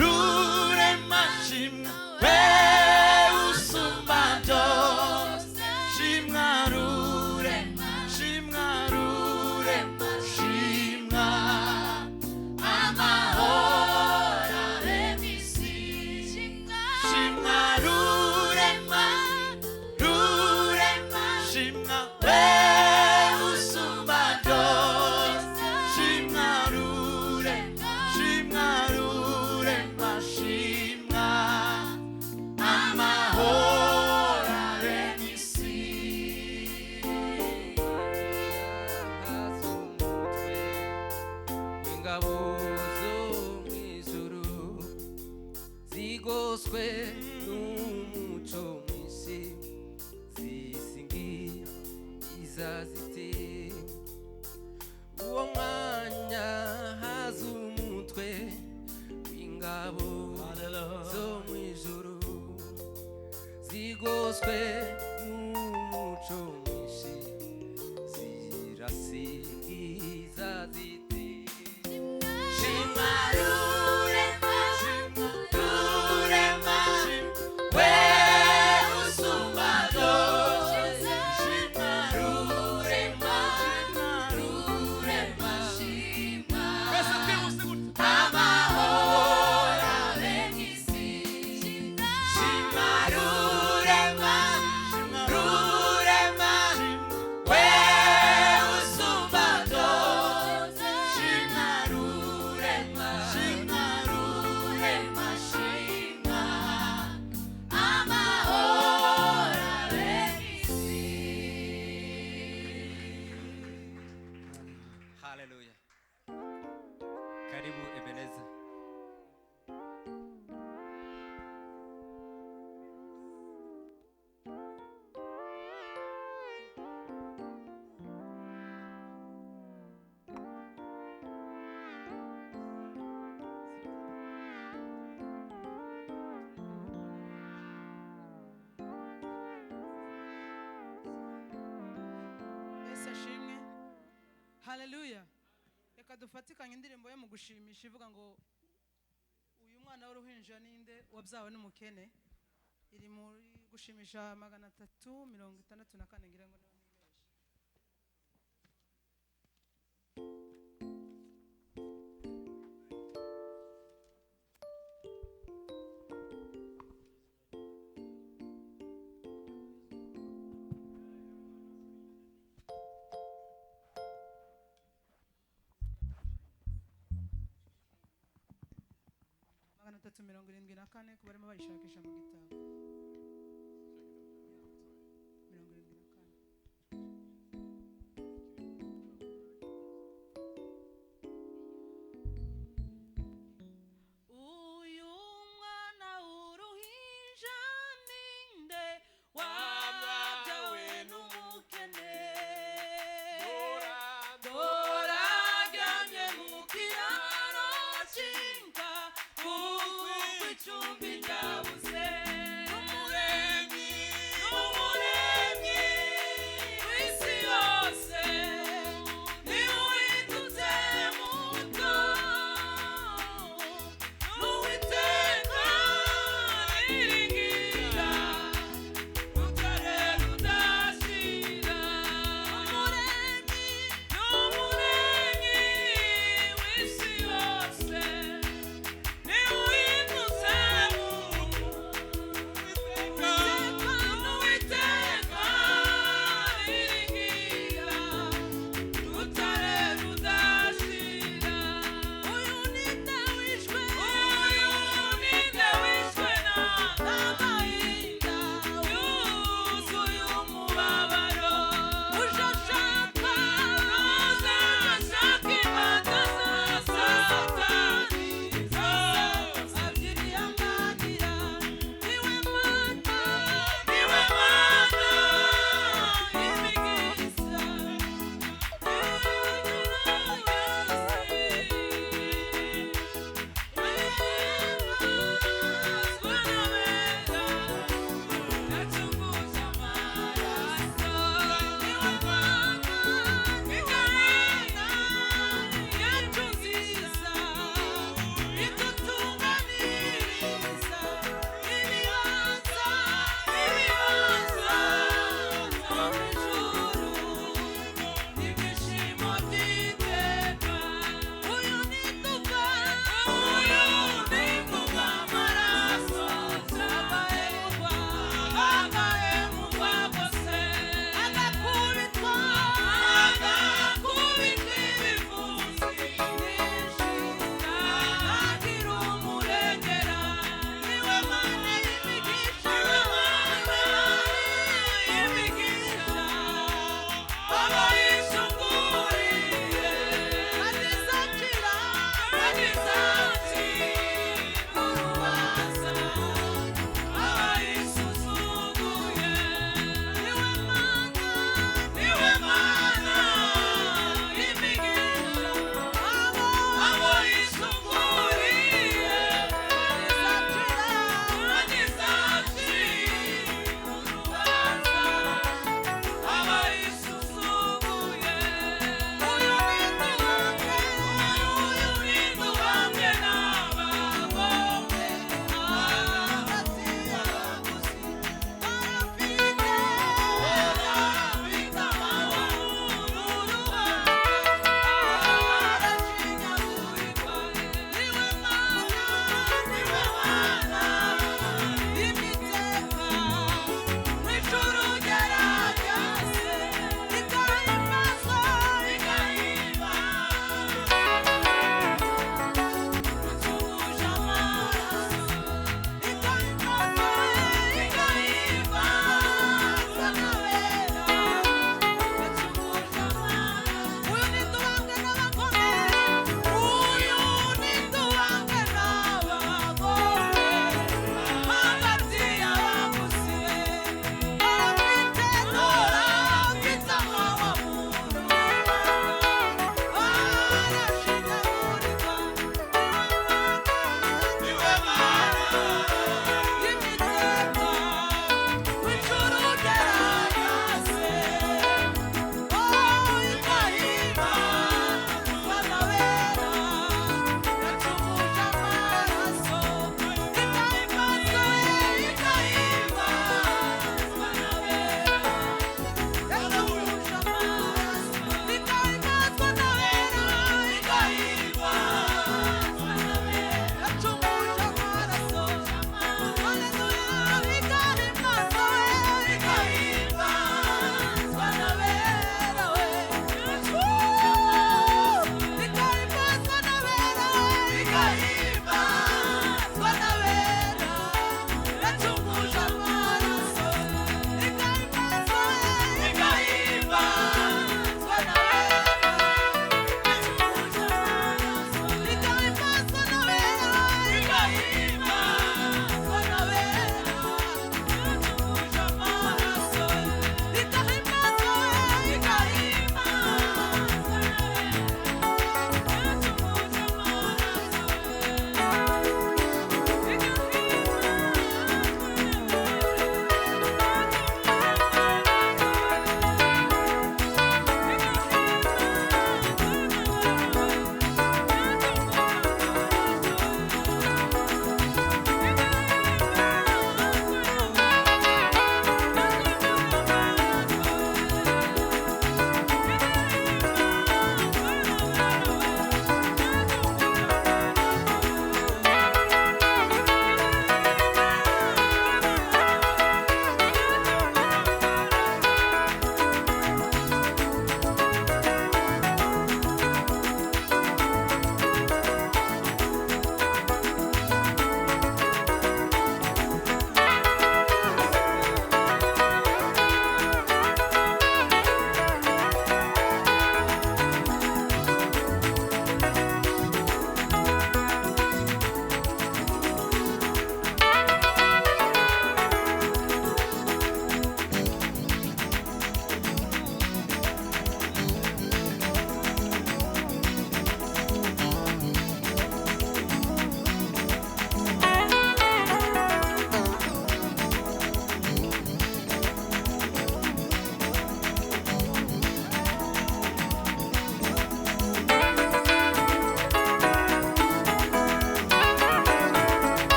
rurema shimwa we usumba byose shimwa rurema shimwa rurema shimwa amahoro remisi shimwa rurema rurema shimwa we usumba byose shimwa rurema shimwa rurema shimwa amahoro remisi ingabo zo mw'ijuru zigoswe n'umuco mwinshi zisingiza ziti uwo mwanya haza umutwe w'ingabo zo mw'ijuru zigoswe n'umuco mwinshi zirasingiza ziti shimwa rurema rurema we usumba byose shimwa rurema rurema shimwa amahoro remisi shimwa rurema rurema we usumba byose shimwa rurema rurema shimwa amahoro remisi. Haleluya. Karibu Ebeneza. Yesu ashimwe. Haleluya. Reka dufatikanye indirimbo yo mu gushimisha ivuga ngo uyu mwana w'uruhinja ninde wabyawe n'umukene, iri muri gushimisha 364 ngira ngo niyo nibeshe. Magana 374 ku barimo bayishakisha mu gitabo 74. Uyu mwana w'uruhinja ninde wabyawe n'umukene dora aryamye mu kiraro cy'inka kuko icumbi ryabuze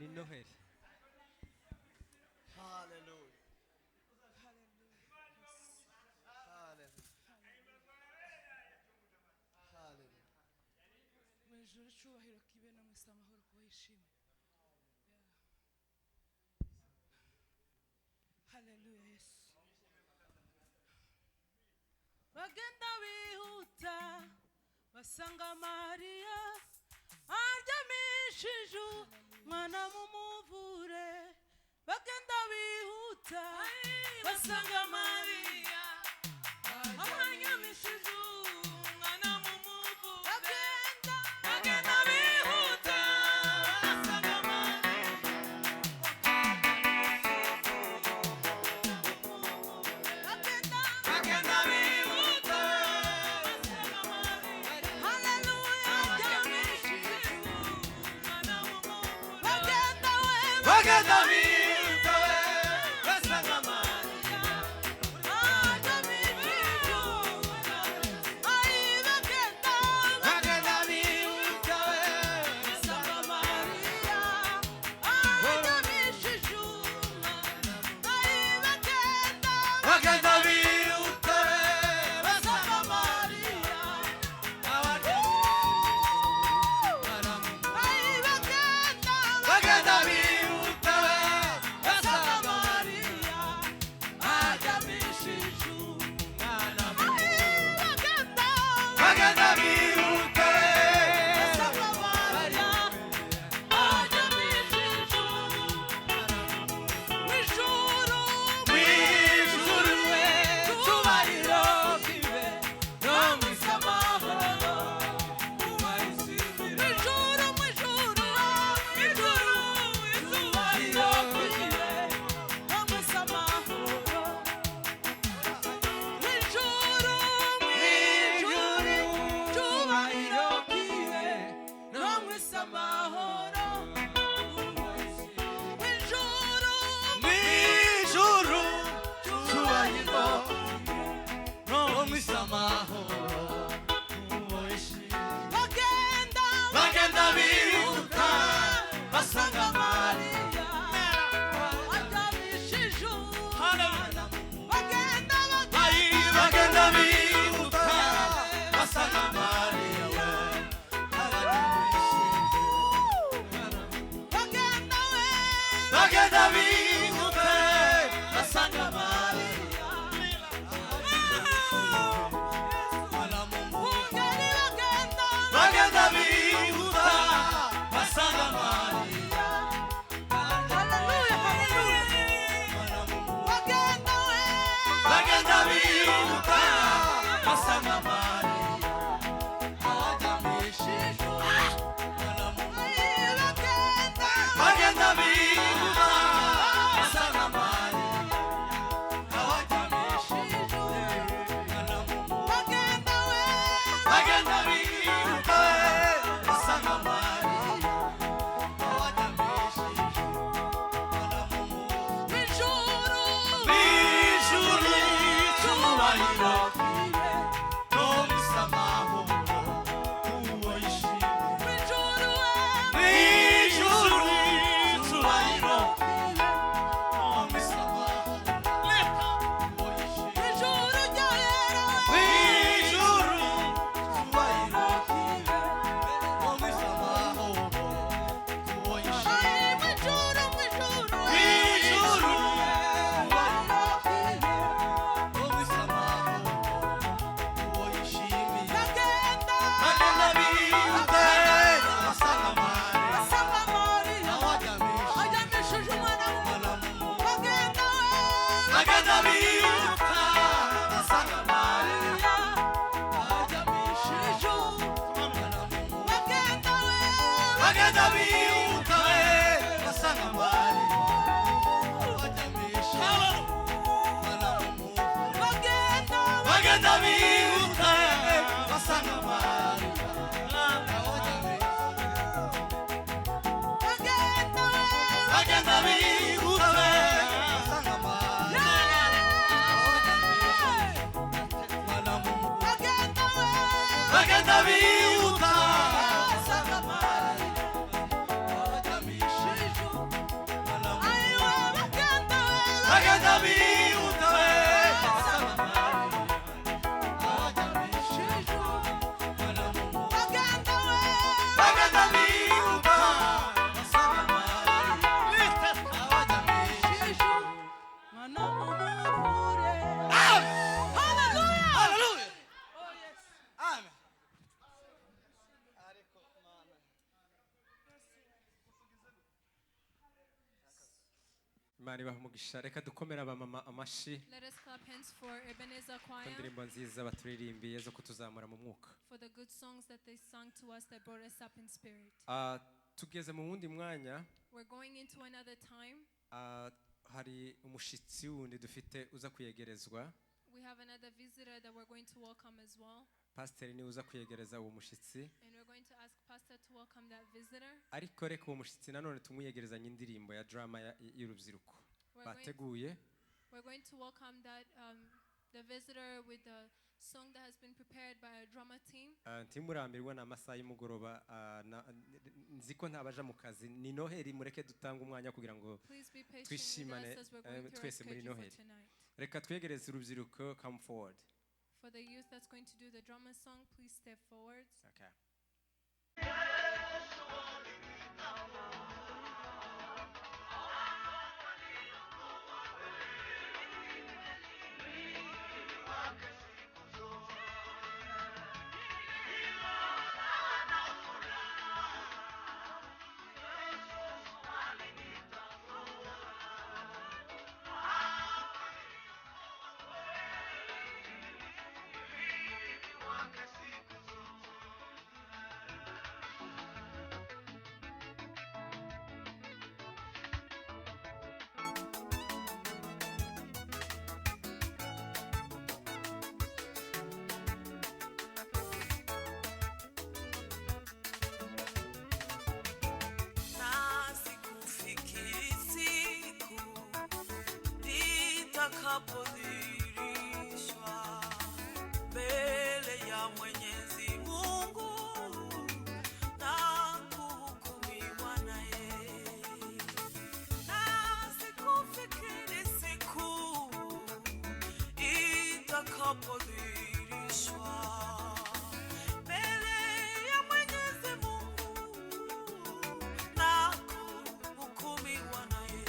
ni Noheli. Hallelujah. Hallelujah. mu ijuru icyubahiro kibe no mwese amahoro kuba yishimye. Haleluya Yesu. Bagenda bihuta basanga Mariya aryamishije umwana mu muvure. Bagenda bihuta basanga Mariya aryamishije umwana mu muvure. Bagenda bihuta basanga Mariya bagenda bihuta basanga Mariya. Haleluya aryamishije umwana mu muvure. Bagenda bihuta basanga Mariya Bagenda Imana ibahe umugisha. Reka dukomere abamama amashi Let us clap hands for Ebenezer ku Choir ndirimbo nziza baturirimbiye zo kutuzamura mu mwuka. for the good songs that they sung to us that brought us up in spirit. Tugeze mu wundi mwanya. We're going into another time. Hari umushitsi wundi dufite uza kuyegerezwa. We have another visitor that we're going to welcome as well. Pastor ni uza kuyegereza uwo mushitsi. And we're going to ask Pastor to welcome that visitor. Ariko reka uwo mushitsi nanone tumuyegerezanye indirimbo ya drama y'urubyiruko bateguye. We're going to welcome that the visitor with the song that has been prepared by a drama team. Ntimurambirwa na amasaha y'umugoroba nziko ntabaja mu kazi ni Noheli mureke dutanga umwanya kugira ngo twishimane twese muri Noheli. Reka twegereze urubyiruko, come forward. For the youth that's going to do the drama song, please step forward. Okay. Utakapodirishwa mbele ya Mwenyezi Mungu na kuhukumiwa naye, na sikufikiri siku itakapodirishwa mbele ya Mwenyezi Mungu na kuhukumiwa naye.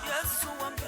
Yesu wangu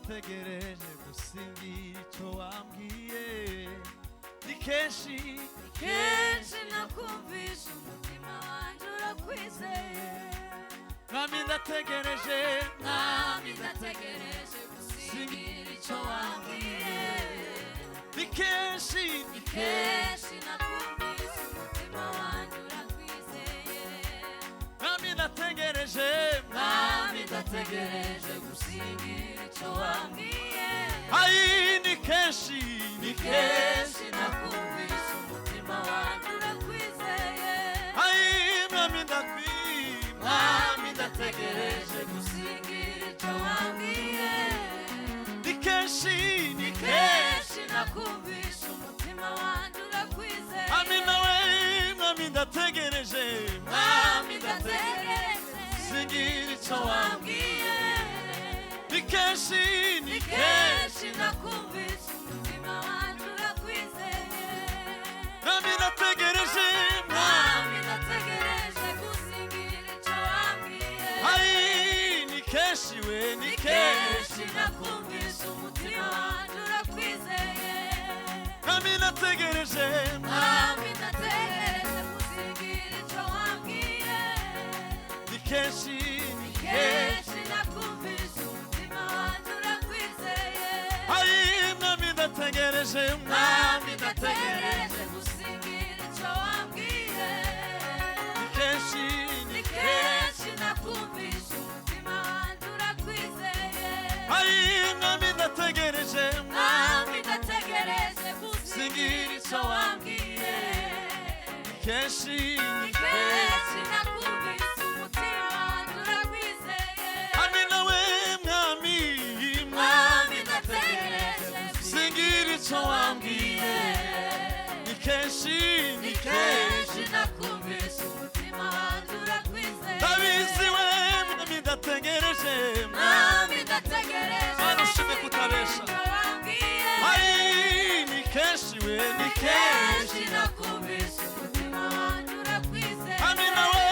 ndategereje gusingira icyo wambwiye ni kenshi kenshi nakumvisha umutima wanjye urakwizeye mwami ndategereje mwami ndategereje gusingira icyo wambwiye ni kenshi kenshi nakumvisha umutima wanjye urakwizeye mwami ndategereje mwami ndategereje gusingira icyo wambwiye ayi ni kenshi kenshi nakumvisha umutima wanjye urakwizeye ayi mwami ndakwima mwami ndategereje gusingira icyo wambwiye ni kenshi kenshi nakumvisha umutima wanjye urakwizeye ami nawe mwami ndategereje mwami ndategereje singira icyo wambwiye ni kenshi kenshi nakumvisha umutima wanjye urakwizeye mwami ndategereje mwami ndategereje gusingira icyo wambwiye ayi ni kenshi we ni kenshi kenshi nakumvisha umutima wanjye urakwizeye mwami ndategereje mwami ndategereje gusingira icyo wambwiye ni kenshi kenshi nakumvisha umutima wanjye urakwizeye ayi mwami ndategereje mwami ndategereje gusingira icyo wambwiye ni kenshi kenshi nakumvisha umutima wanjye urakwizeye ayi mwami ndategereje mwami ndategereje gusingira singira icyo wambwiye kenshi kenshi nakumvisha umutima wanjye urakwizeye ami nawe mwami mwami ndategereje singira icyo wambwiye ni kenshi kenshi nakumvisha umutima wanjye urakwizeye ndabizi we mwami ndategereje mwami ndategereje Mana ushime kutabesha icyo wambwiye ayi ni kenshi we ni kenshi kenshi nakumvisha umutima wanjye urakwizeye ami nawe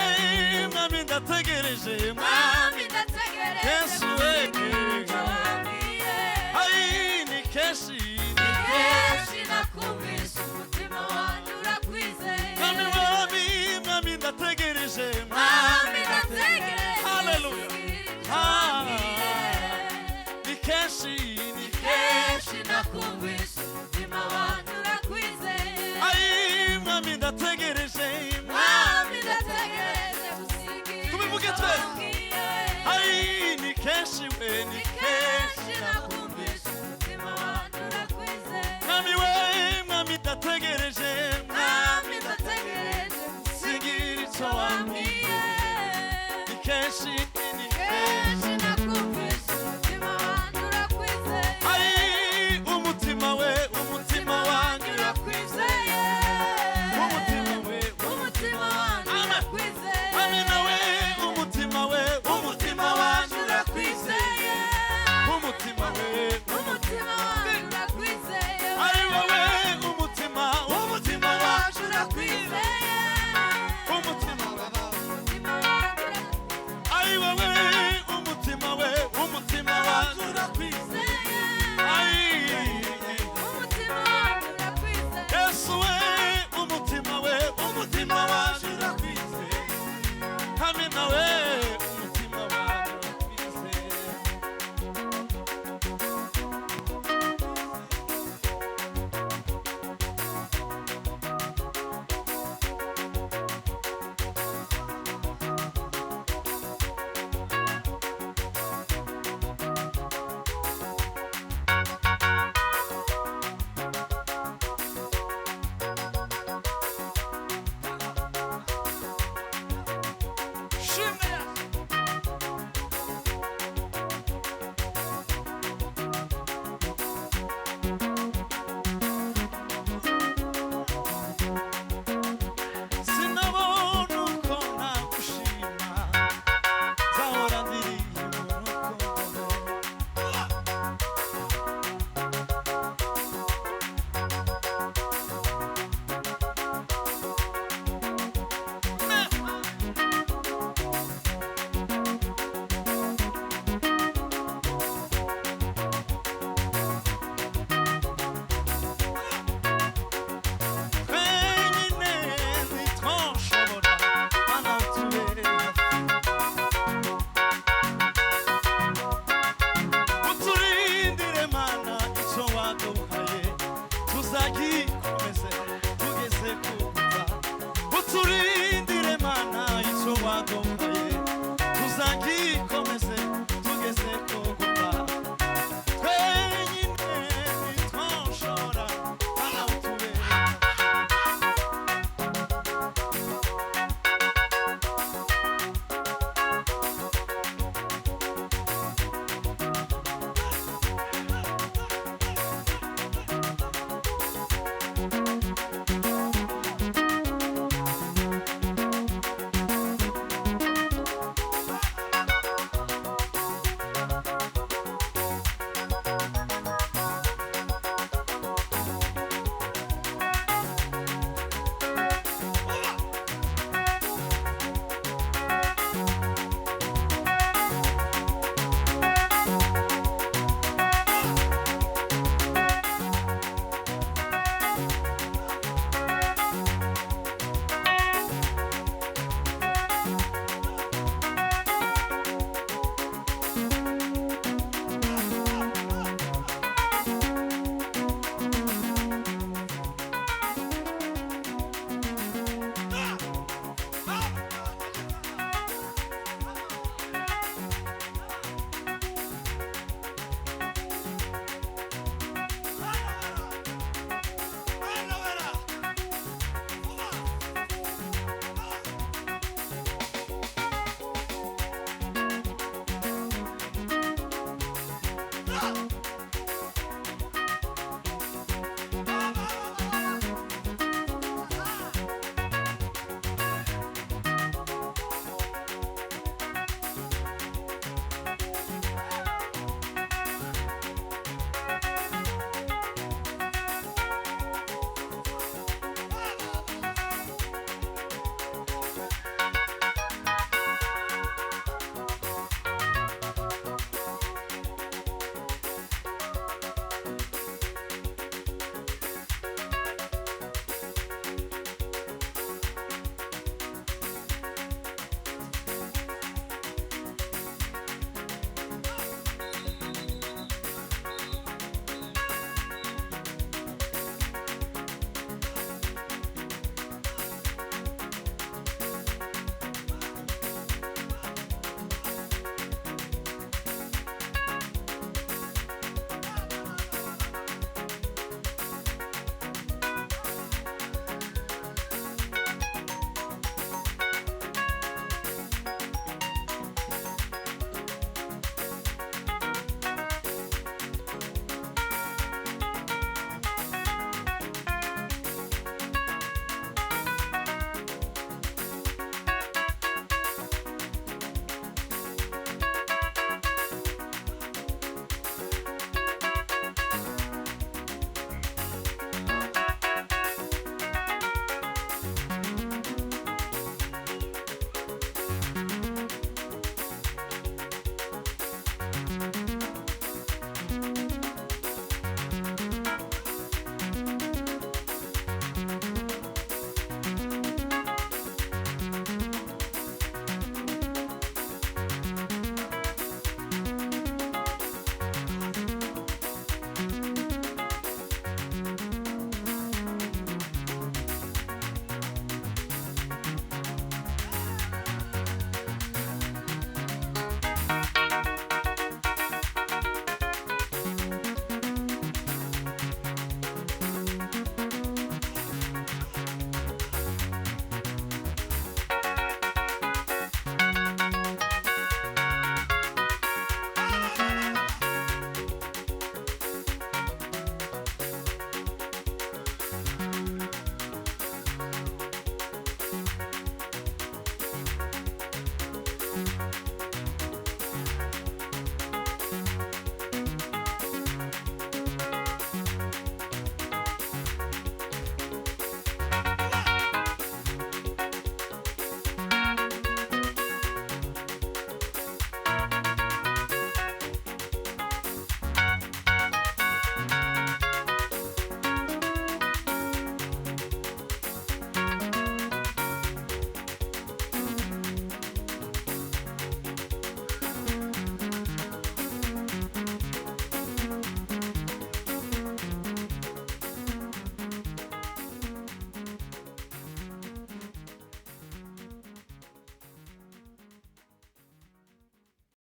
mwami ndategereje mwami ndategereje Yesu we icyo wambwiye ayi ni kenshi kenshi nakumvisha umutima wanjye urakwizeye mwami ndategereje mwami ndategereje Hallelujah. icyo wambwiye ni kenshi kenshi nakumvisha umutima wanjye urakwizeye ayi mwami ndategereje mwami ndategereje gusingira tubivuge icyo twese wambwiye ayi ni kenshi we ni kenshi nakumvisha umutima wanjye urakwizeye mwami we mwami ndategereje mwami ndategereje singira icyo wambwiye wambwiye ni kenshi